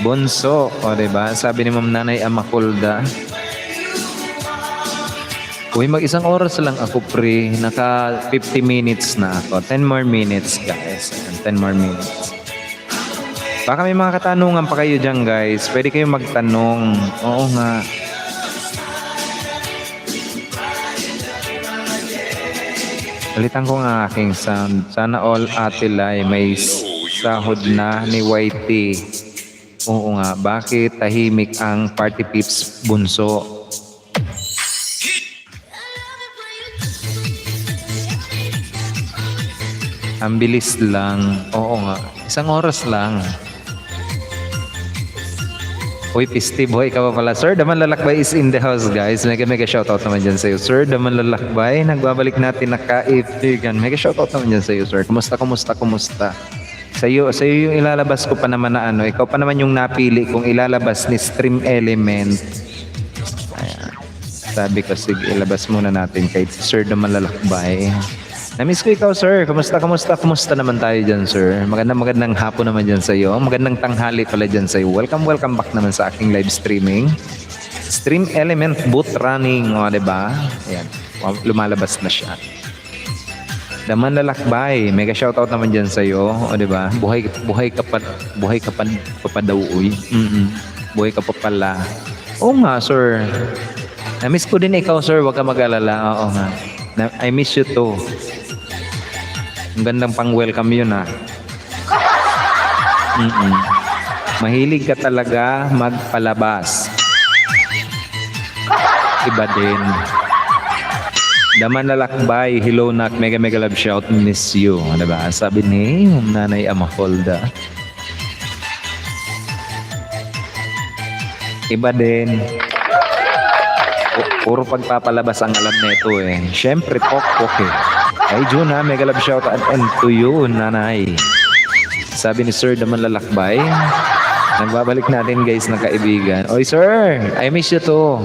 Bunso. O, diba? Sabi ni Ma'am Nanay Amakulda. Uy, mag-isang oras lang ako, pre. Naka 50 minutes na ako. 10 more minutes, guys. 10 more minutes. Baka may mga katanungan pa kayo dyan, guys. Pwede kayong magtanong. Oo nga. Palitan ko nga aking sound. Sana all Ate Lai may sahod na ni YT. Oo nga. Bakit tahimik ang Party Pips Bunso? Ang bilis lang. Oo nga. Isang oras lang. Uy, Pisti Boy, ikaw pa pala. Sir, Daman Lalakbay is in the house, guys. Mega shoutout naman dyan sa'yo. Sir, Daman Lalakbay, nagbabalik natin na kaibigan. Mega shoutout naman dyan sa'yo, sir. Kumusta? Sa'yo yung ilalabas ko pa naman na ano. Ikaw pa naman yung napili kung ilalabas ni Stream Element. Ayan. Sabi ko, sige, ilabas muna natin kay Sir Daman Lalakbay. Namiss ko ikaw, sir. Kumusta naman tayo dyan, sir? Magandang hapon naman dyan sa'yo. Magandang tanghali pala dyan sa'yo. Welcome back naman sa aking live streaming. Stream Element boot running, o, diba? Ayan, lumalabas na siya. Daman Lalakbay, mega shoutout naman dyan sa'yo, o, diba? Buhay ka pa daw, uy. Buhay ka pa pala. Oo nga, sir. Namiss ko din ikaw, sir. Huwag ka mag-alala. Oo nga. I miss you too. Ang gandang pang-welcome yun, ha. Mahilig ka talaga magpalabas. Iba din. Daman Lalakbay, hello nak, mega love shout, miss you. Diba? Sabi ni Nanay Amakulda. Iba din. Puro pagpapalabas ang alam nito eh. Siyempre, pok eh. Ay, Juna, mega love shout out and to you, Nanay. Sabi ni Sir Daman Lalakbay. Nagbabalik natin, guys, na kaibigan. Oy, sir, I miss you too.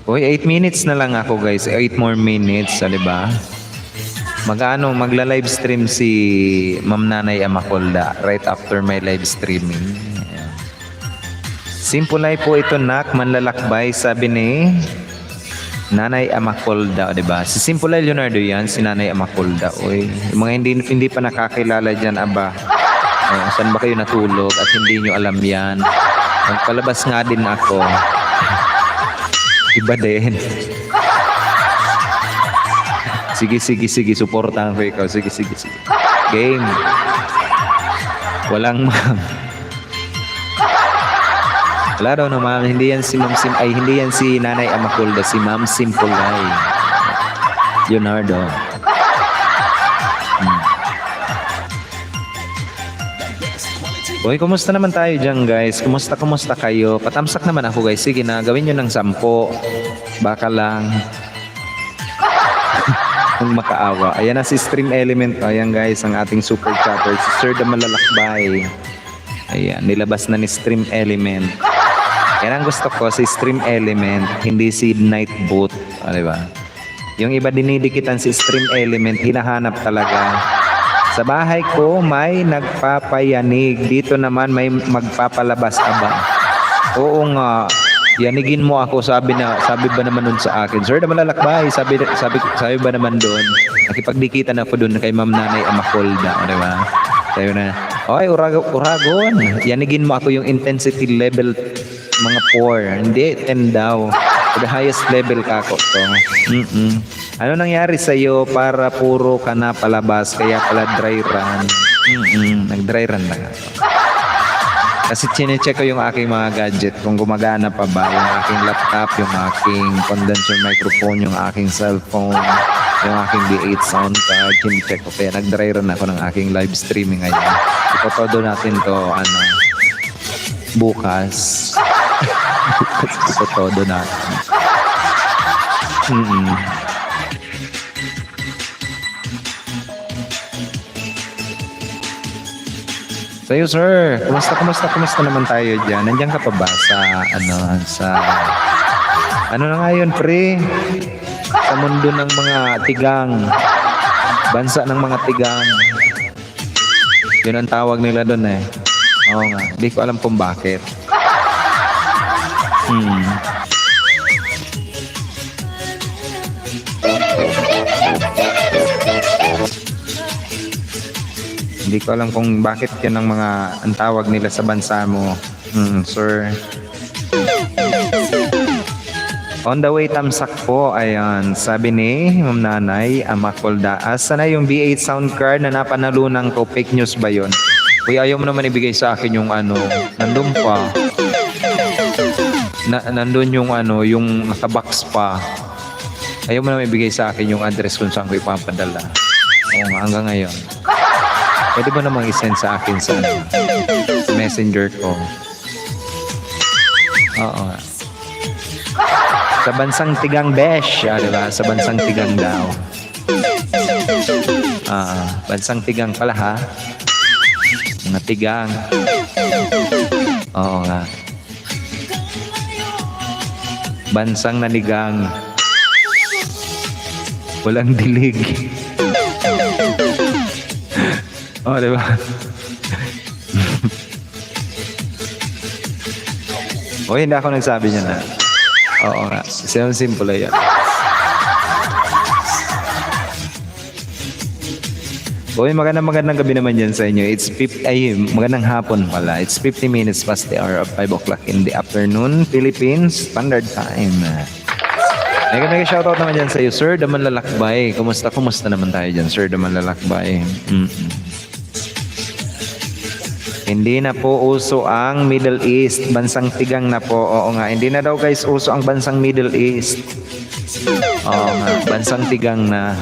Oy, 8 minutes na lang ako, guys. 8 more minutes, diba? Magla-live stream si Ma'am Nanay Amakulda right after my live streaming. Ayan. Simple life po ito, nak, manlalakbay, sabi ni Nanay Amakulda, di ba? Si Simple Leonardo yan, si Nanay Amakulda. Uy, yung mga hindi pa nakakilala dyan, aba. Saan ba kayo natulog at hindi nyo alam yan? Magpalabas nga din ako. Iba din. Sige, supportahan ko ikaw. Sige. Game. Walang ma'am. Wala daw na ma'am. Hindi yan si Ma'am hindi yan si Nanay Amakulda. Si Ma'am Simple Leonardo. Uy, kumusta naman tayo dyan, guys? Kumusta kayo? Patamsak naman ako, guys. Sige na, gawin nyo ng 10. Baka lang. Kung makaawa. Ayan na si Stream Element. Ayan, guys, ang ating super chatter. Si Sir Daman Lalakbay. Ayan, nilabas na ni Stream Element. Yan ang gusto ko, si Stream Element, hindi si Nightbot. Diba? Yung iba dinidikitan si Stream Element, hinahanap talaga. Sa bahay ko, may nagpapayanig. Dito naman may magpapalabas, aba. Oo nga. Yanigin mo ako, sabi ba naman nun sa akin. Sir Daman Lalakbay, sabi ba naman doon. Nakipagdikitan ako doon kay Ma'am Nanay Amakulda, di ba? Sabi na, oy, uragon. Yanigin mo ako yung intensity level mga 4. Hindi, 10 daw. The highest level ka ako to. Ano nangyari sa'yo para puro ka na palabas, kaya pala dry run? Nag-dry run lang ako. Kasi chinecheck ko yung aking mga gadget kung gumagana pa ba, yung aking laptop, yung aking condenser microphone, yung aking cellphone, yung aking D8 sound card. Chinecheck ko, kaya nag-dry run ako ng aking live streaming ngayon. Itotodo natin to, bukas. Itotodo natin. Sa'yo, sir. Kumusta naman tayo dyan? Nandiyan ka pa ba ano na nga yun, pre? Sa mundo ng mga tigang. Bansa ng mga tigang. Yun ang tawag nila doon eh. Oo nga. Hindi ko alam kung bakit. Hindi ko alam kung bakit yan ang tawag nila sa bansa mo. Sir. On the way, tamsak po. Ayan, sabi ni Ma'am Nanay Amakolda. Asa na yung B8 sound card na napanalunan ko? Fake news ba yun? Uy, ayaw mo naman ibigay sa akin yung nandun pa. Nandun yung yung nakabox pa. Ayaw mo naman ibigay sa akin yung address kung saan ko ipapadala. Oo nga, hanggang ngayon. Pwede mo namang isend sa akin sa messenger ko. Oo. Sa bansang tigang besh, diba? Sa bansang tigang daw. Bansang tigang pala ha. Mga tigang. Oo nga. Bansang nanigang. Walang dilig. Diba? Hindi ako nagsabi niya na. Oo nga. Simple yan. Magandang gabi naman dyan sa inyo. Magandang hapon pala. It's 50 minutes past the hour of 5 o'clock in the afternoon, Philippines Standard Time. Mega shoutout naman dyan sa iyo, Sir Daman Lalakbay. Kumusta naman tayo dyan, Sir Daman Lalakbay? Hindi na po uso ang Middle East. Bansang tigang na po. Oo nga. Hindi na daw guys uso ang bansang Middle East. Oo nga. Bansang tigang na.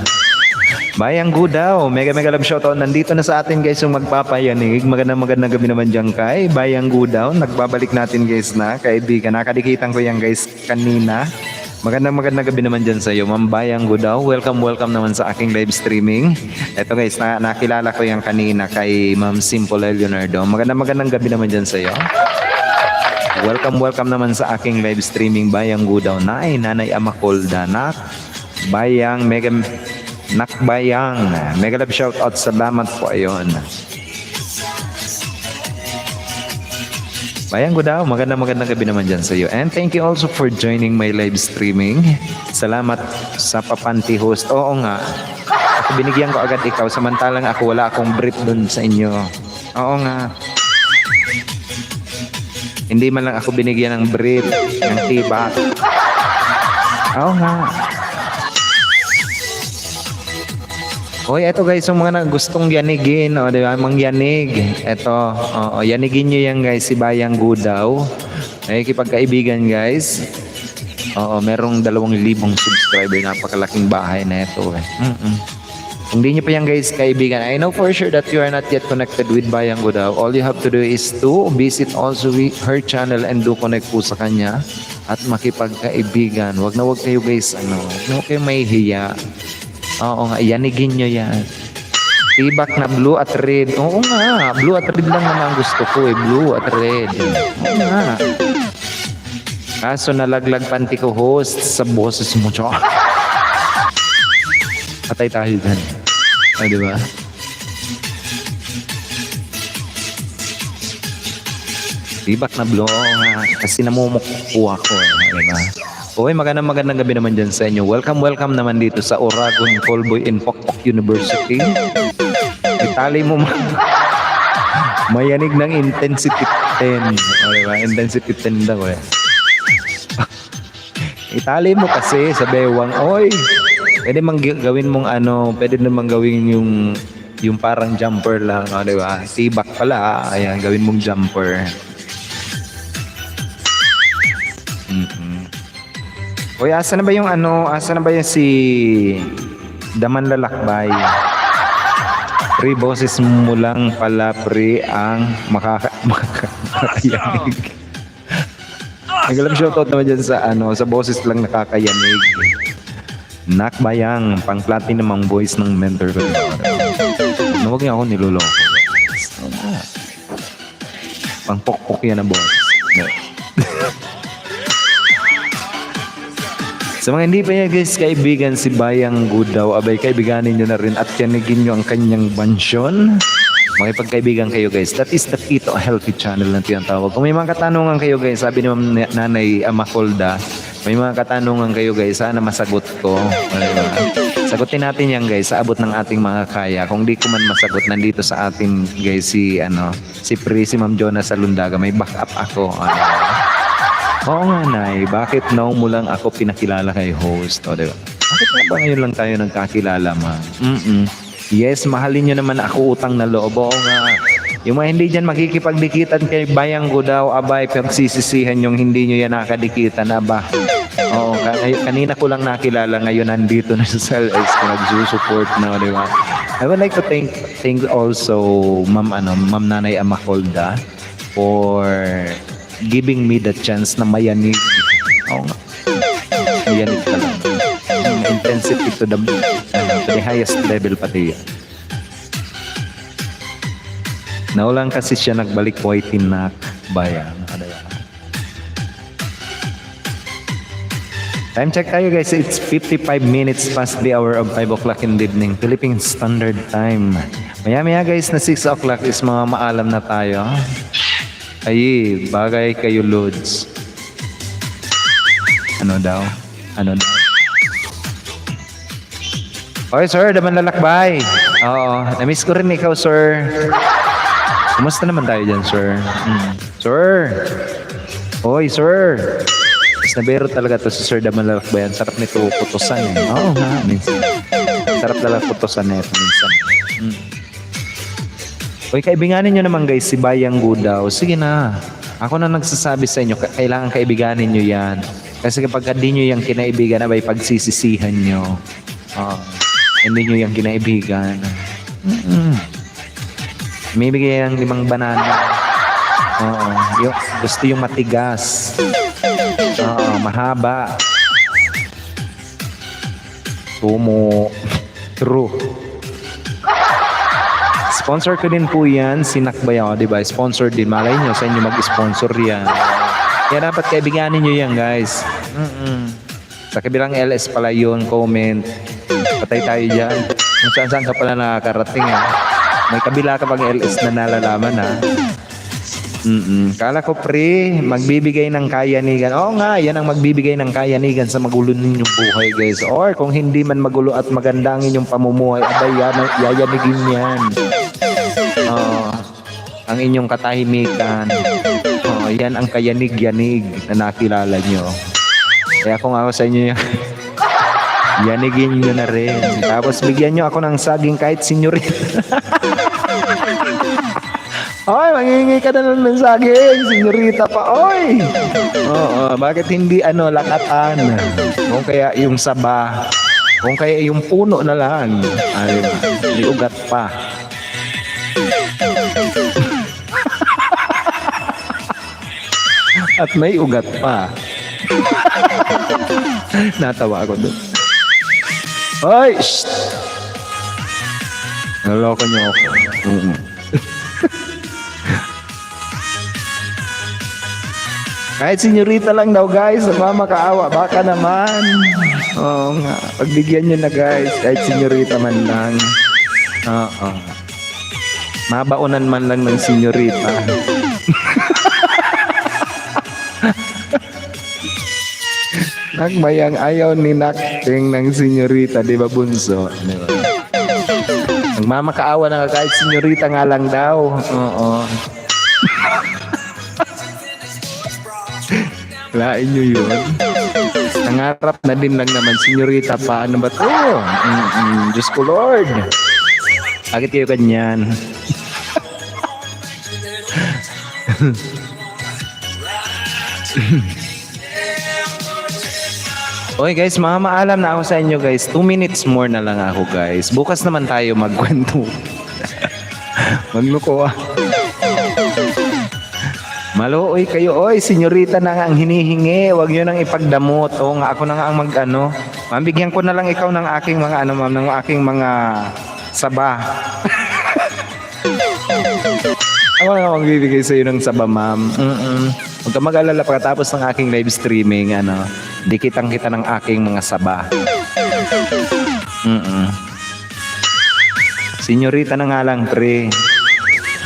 Bayang Gudaw. Mega love shoutout. Nandito na sa atin guys yung magpapayanig. Magandang gabi naman dyan kay Bayang Gudaw. Nagbabalik natin guys na kaibigan. Nakadikitan ko yan guys kanina. Magandang gabi naman dyan sa iyo, Ma'am Bayang Gudaw. Welcome naman sa aking live streaming. Ito guys, nakilala ko yan kanina kay Ma'am Simple Leonardo. Magandang gabi naman dyan sa iyo. Welcome naman sa aking live streaming, Bayang Gudaw. Nanay Amakolda, Bayang, Bayang. Mega love shoutout, salamat po ayon. Bayang Gudaw, magandang gabi naman dyan sa iyo. And thank you also for joining my live streaming. Salamat sa papanti host. Oo nga, ako binigyan ko agad ikaw, samantalang ako wala akong brief dun sa inyo. Oo nga. Hindi man lang ako binigyan ng brief, ng tibak. Oo nga. Eto guys, yung mga gustong yanigin, di ba? Mangyanig. Eto, yanigin nyo yan guys, si Bayang Gudaw. Kipagkaibigan guys. Merong 2,000 subscriber, napakalaking bahay na ito eh. Kung di nyo pa yan guys, kaibigan, I know for sure that you are not yet connected with Bayang Gudaw. All you have to do is to visit also her channel and do connect po sa kanya at makipagkaibigan. Wag kayo guys, wag na kayo mahihiya. Oo nga, yanigin nyo yan. Tibak na blue at red. Oo nga, blue at red lang naman gusto ko eh. Blue at red. Oo nga. Kaso nalaglag panty ko host sa boses mo. Patay tayo dyan. Diba? Tibak na blue. Oo nga, kasi namumukpuha ko. Diba? Magandang gabi naman dyan sa inyo. Welcome naman dito sa Oragon Callboy in Pokpok University. Itali mo mayanig ng intensity 10. Diba? Intensity 10 daw eh. Itali mo kasi sa bewang. Pwede mang gawin mong pwede namang gawin yung parang jumper lang. Diba? Tibak pala. Ayan, gawin mong jumper. Asa na ba yung si Daman Lalakbay? Pre, boses mo lang pala pre ang makakayanig. Nagalang shoutout naman dyan sa boses lang nakakayanig. Bayang, pang platinum voice ng mentor ko. Huwag niya ako niloloko. Pangpokpok yan na boss. Sa mga hindi pa niya guys kaibigan si Bayang Gudaw, abay kaibiganin nyo na rin at yanigin nyo ang kanyang bansyon. Makipagkaibigan kayo guys. That is the key to a healthy channel na tinatawag. Kung may mga katanungan kayo guys, sabi ni Ma'am Nanay Amakolda, may mga katanungan kayo guys, sana masagot ko. Diba? Sagutin natin yan guys sa abot ng ating mga kaya. Kung di ko man masagot, nandito sa atin guys si Pri, si Ma'am Jonah sa Lundaga. May backup ako. Oo nga, Nay. Bakit now mo lang ako pinakilala kay host? O, diba? Bakit nga ba ngayon lang tayo nagkakilala, ma'am? Yes, mahalin nyo naman ako utang na loob. Oo nga. Yung mga hindi dyan makikipagdikitan kay Bayang Gudaw, abay, pagsisisihan yung hindi nyo yan nakadikitan, aba. Oo, kanina ko lang nakilala, ngayon nandito na sa SLS ko nagsusupport na, di ba? I would like to thank also Ma'am Nanay Amakolda for giving me the chance na mayanig. Oo nga. Mayanig talaga. Intensity to the highest level pati yan. Naulang kasi siya nagbalik po ay tinak bayan. Time check tayo guys. It's 55 minutes past the hour of 5 o'clock in the evening. Philippine Standard Time. Maya guys na 6 o'clock is mga maalam na tayo. Ay, bagay kayo Lods. Ano daw? Okay sir, daman lalakbay. Oo, na-miss ko rin ikaw sir. Kumusta naman tayo dyan sir? Sir! Hoy sir! Mas nabero talaga to si Sir Daman Lalakbayan. Sarap nito putusan eh. Oo nga, minsan. Sarap talaga putusan nito minsan. Hoy, kaibiganin nyo naman guys si Bayang Gudaw. Sige na. Ako na nagsasabi sa inyo, kailangan kaibiganin nyo yan. Kasi kapag hindi nyo yung kinaibigan, abay pagsisisihan nyo. Hindi nyo yung kinaibigan. May bigay ng 5 banana. Gusto yung matigas. Mahaba. Tumo. True. Sponsor ko din po yan, Sinakbayaw, di ba? Sponsor din. Malay nyo, sa inyo mag-sponsor yan. Kaya dapat kaibiganin nyo yan, guys. Sa kabilang LS pala yun, comment. Patay tayo dyan. Kung saan ka pala nakakarating, ha? May kabila ka pang LS na nalalaman, ha? Kala ko, pre, magbibigay ng kayanigan. Oo nga, yan ang magbibigay ng kayanigan sa magulo ninyong buhay, guys. Or kung hindi man magulo at maganda ang inyong pamumuhay, abay, yayanigin yan. Ang inyong katahimikan. Yan ang kayanig-yanig na nakilala nyo. Kaya kung ako sa inyo yan, yanigin nyo na rin. Tapos bigyan nyo ako ng saging kahit senyorita. Oy, mangingi ka na lang ng saging, senyorita pa, oy! Bakit hindi lakatan? Kung kaya yung saba, kung kaya yung puno na lang, may ugat pa. At may ugat pa. Natawa ako doon. Hoy! Shh! Naloko niyo ako. Kahit senyorita lang daw guys, mamakaawa, baka naman. Oo nga, pagbigyan nyo na guys, kahit senyorita man lang. Mabaunan man lang ng senyorita. Nagmayang ayaw ni Nakting ng senyorita, di ba bunso? Nagmamakaawa na kahit senyorita nga lang daw. Lain nyo yun. Nangarap na din lang naman, senyorita pa. Ano ba ito? Diyos ko Lord. Bakit kayo ganyan? Okay guys, maalam na ako sa inyo guys. 2 minutes more na lang ako guys. Bukas naman tayo magkwento. Magnuko ah. Maluoy kayo, oy, senyorita na nga ang hinihingi. Huwag nyo nang ipagdamot. O nga, ako na nga ang mag-ano. Mabigyan ko na lang ikaw ng aking mga ma'am, ng aking mga saba. Ako na magbibigay sa'yo ng saba, ma'am. Huwag ka mag-alala pagkatapos ng aking live streaming, dikitang kita ng aking mga saba. Senyorita na nga lang, pre.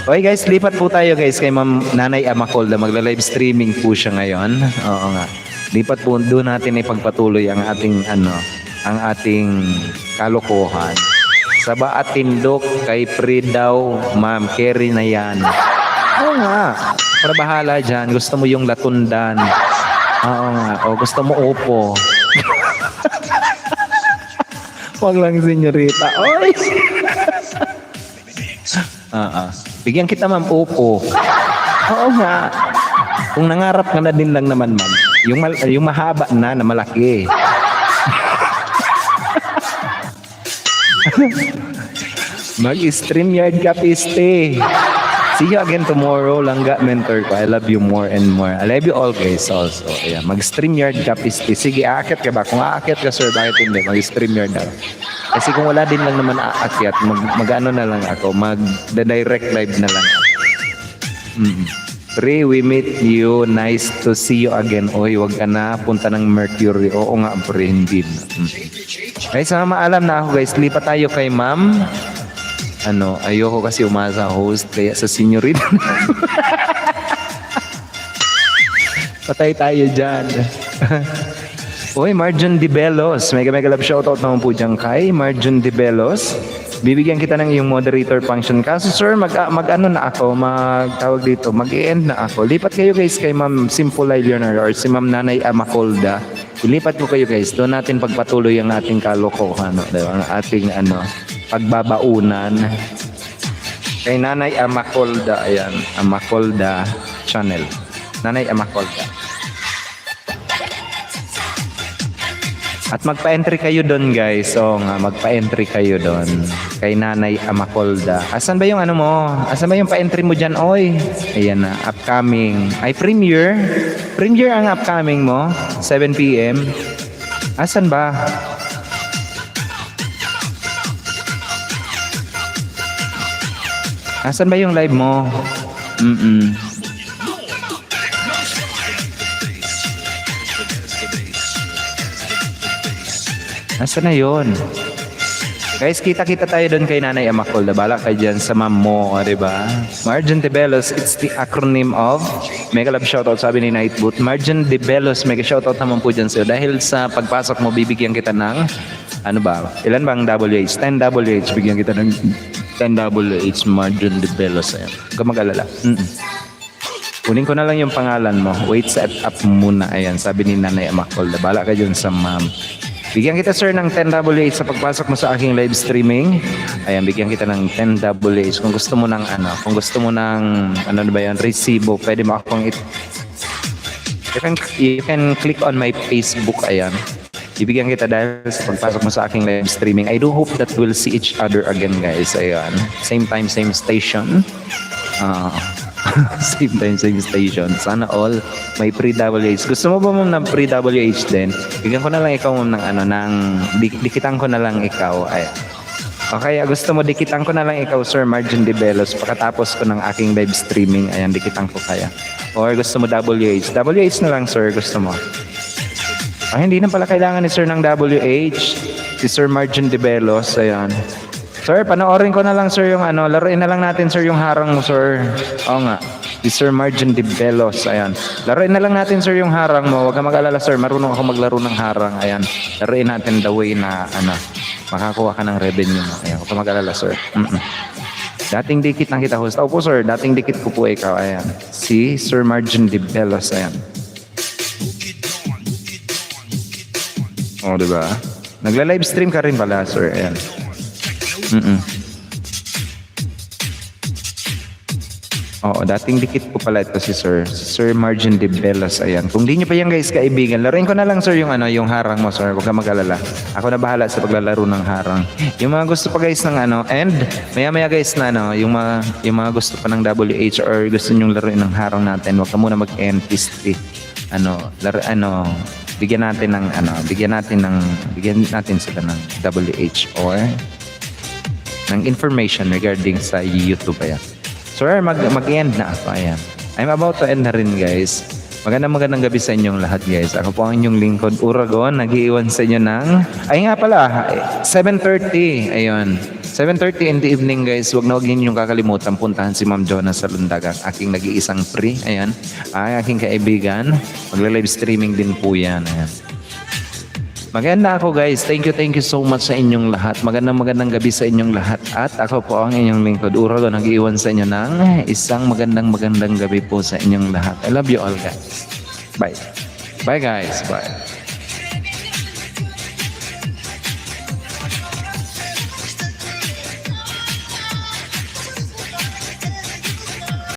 Okay guys, lipat po tayo guys kay Ma'am Nanay Amacolda. Magla-live streaming po siya ngayon. Oo nga. Lipat po doon natin ipagpatuloy ang ating kalokohan. Saba at tindok kay pre daw, ma'am, carry na yan. Oo nga. Para bahala dyan. Gusto mo yung latundan. Oo nga. O gusto mo upo. Huwag lang, senyorita. Oy! Bigyan kita, ma'am, upo. Oo nga. Kung nangarap ka na din lang naman, ma'am, yung mahaba na malaki. Mag-StreamYard ka, piste. See you again tomorrow, Langga Mentor ko. I love you more and more. I love you all guys also. Ayan, mag-StreamYard ka, piste. Sige, aakyat ka ba? Kung aakyat ka, sir, bakit hindi? Mag-StreamYard na. Kasi kung wala din lang naman aakyat, mag-ano na lang ako, mag-direct live na lang. Pre, we meet you. Nice to see you again. Oy, wag ka na punta ng Mercury. Oo nga, pre, hindi na. Guys, maalam na ako guys. Lipat tayo kay ma'am. Ayoko kasi umasa host. Kaya sa senyorita. Patay tayo dyan. Uy, Marjon Dibelos. Mega love shoutout naman po dyan kay Marjon Dibelos. Bibigyan kita ng iyong moderator function. Kaso sir, mag-ano na ako, mag-tawag dito, mag-i-end na ako. Lipat kayo guys kay Ma'am Simple Leonard or si Ma'am Nanay Amacolda. Ilipat ko kayo guys. Doon natin pagpatuloy ang ating kalokohan. Ang ating pagbabaunan. Kay Nanay Amacolda. Ayan, Amacolda channel. Nanay Amacolda. At magpa-entry kayo doon guys. So nga, magpa-entry kayo doon. Kay Nanay Amacolda. Asan ba yung mo? Asan ba yung pa-entry mo dyan? Oy, ayan na, upcoming. Ay, premiere. Premiere ang upcoming mo. 7 p.m. Asan ba? Asan ba yung live mo? Nasaan na yun? Guys, kita-kita tayo doon kay Nanay Amacolda. Bala kayo dyan sa ma'am mo, diba? Marjon Dibelos, it's the acronym of Mega Love Shoutout, sabi ni Nightboot. Marjon Dibelos, mega shoutout naman po dyan sa'yo. Dahil sa pagpasok mo, bibigyan kita ng, ilan bang WH? 10 WH, bigyan kita ng 10 WH, Marjon Dibelos. Ayan. Huwag ka mag-alala. Kunin ko na lang yung pangalan mo. Wait, set up muna. Ayan, sabi ni Nanay Amacolda. Bala ka dyan sa ma'am. Bigyan kita sir ng 10 WH sa pagpasok mo sa aking live streaming. Ayan, bigyan kita ng 10 WH. Kung gusto mo ng resibo, pwede mo akong you can click on my Facebook. Ayan. Ibigyan kita dahil sa pagpasok mo sa aking live streaming. I do hope that we'll see each other again guys. Ayan. Same time, same station. Same time, same station. Sana all may pre-WH. Gusto mo ba ma'am ng pre-WH din? Bigyan ko na lang ikaw ma'am ng dikitan ko na lang ikaw. Ay. Okay, gusto mo dikitan ko na lang ikaw Sir Marjon Dibelos pagkatapos ko ng aking live streaming. Ayan, dikitan ko kaya. Or gusto mo WH? WH na lang sir, gusto mo. Hindi na pala kailangan ni sir ng WH. Si Sir Marjon Dibelos. Ayan. Sir, panoorin ko na lang sir yung laruin na lang natin sir yung harang mo sir. Oo nga. Si Sir Marjon Dibelos. Ayan. Laruin na lang natin sir yung harang mo. Huwag ka mag-alala sir. Marunong ako maglaro ng harang. Ayan. Laruin natin the way na makakuha ka ng revenue mo. Ayan. Huwag ka mag-alala sir. Dating dikit na kita host. Opo sir. Dating dikit ko po ikaw. Ayan. Si Sir Marjon Dibelos. Ayan. Diba? Nagla-live stream ka rin pala sir. Ayan. Dating dikit ko pala ito si Sir Marjon Dibelos. Ayan. Kung di nyo pa yan guys kaibigan, laruin ko na lang sir yung harang mo sir. Huwag ka mag-alala. Ako na bahala sa paglalaro ng harang. Yung mga gusto pa guys ng and maya guys na yung mga gusto pa ng WH or gusto nyong laruin ng harang natin, huwag ka muna mag-end piste. Bigyan natin sila ng WH or ng information regarding sa YouTube. Ayan. Sir, mag-end na ako. Ayan. I'm about to end na rin, guys. Magandang gabi sa inyong lahat, guys. Ako po ang inyong lingkod, Uragon. Nag-iiwan sa inyo ng... Ay nga pala, 7:30. Ayun. 7:30 in the evening, guys. Huwag ninyong kakalimutan. Puntahan si Ma'am Jonah sa Lundag, ang aking nag-iisang free. Ayan. Ang aking kaibigan. Magla-live streaming din po yan. Ayan. Maganda ako, guys. Thank you so much sa inyong lahat. Magandang gabi sa inyong lahat. At ako po ang inyong lingkod, Uragon. Nag-iwan sa inyo ng isang magandang gabi po sa inyong lahat. I love you all, guys. Bye. Bye, guys. Bye.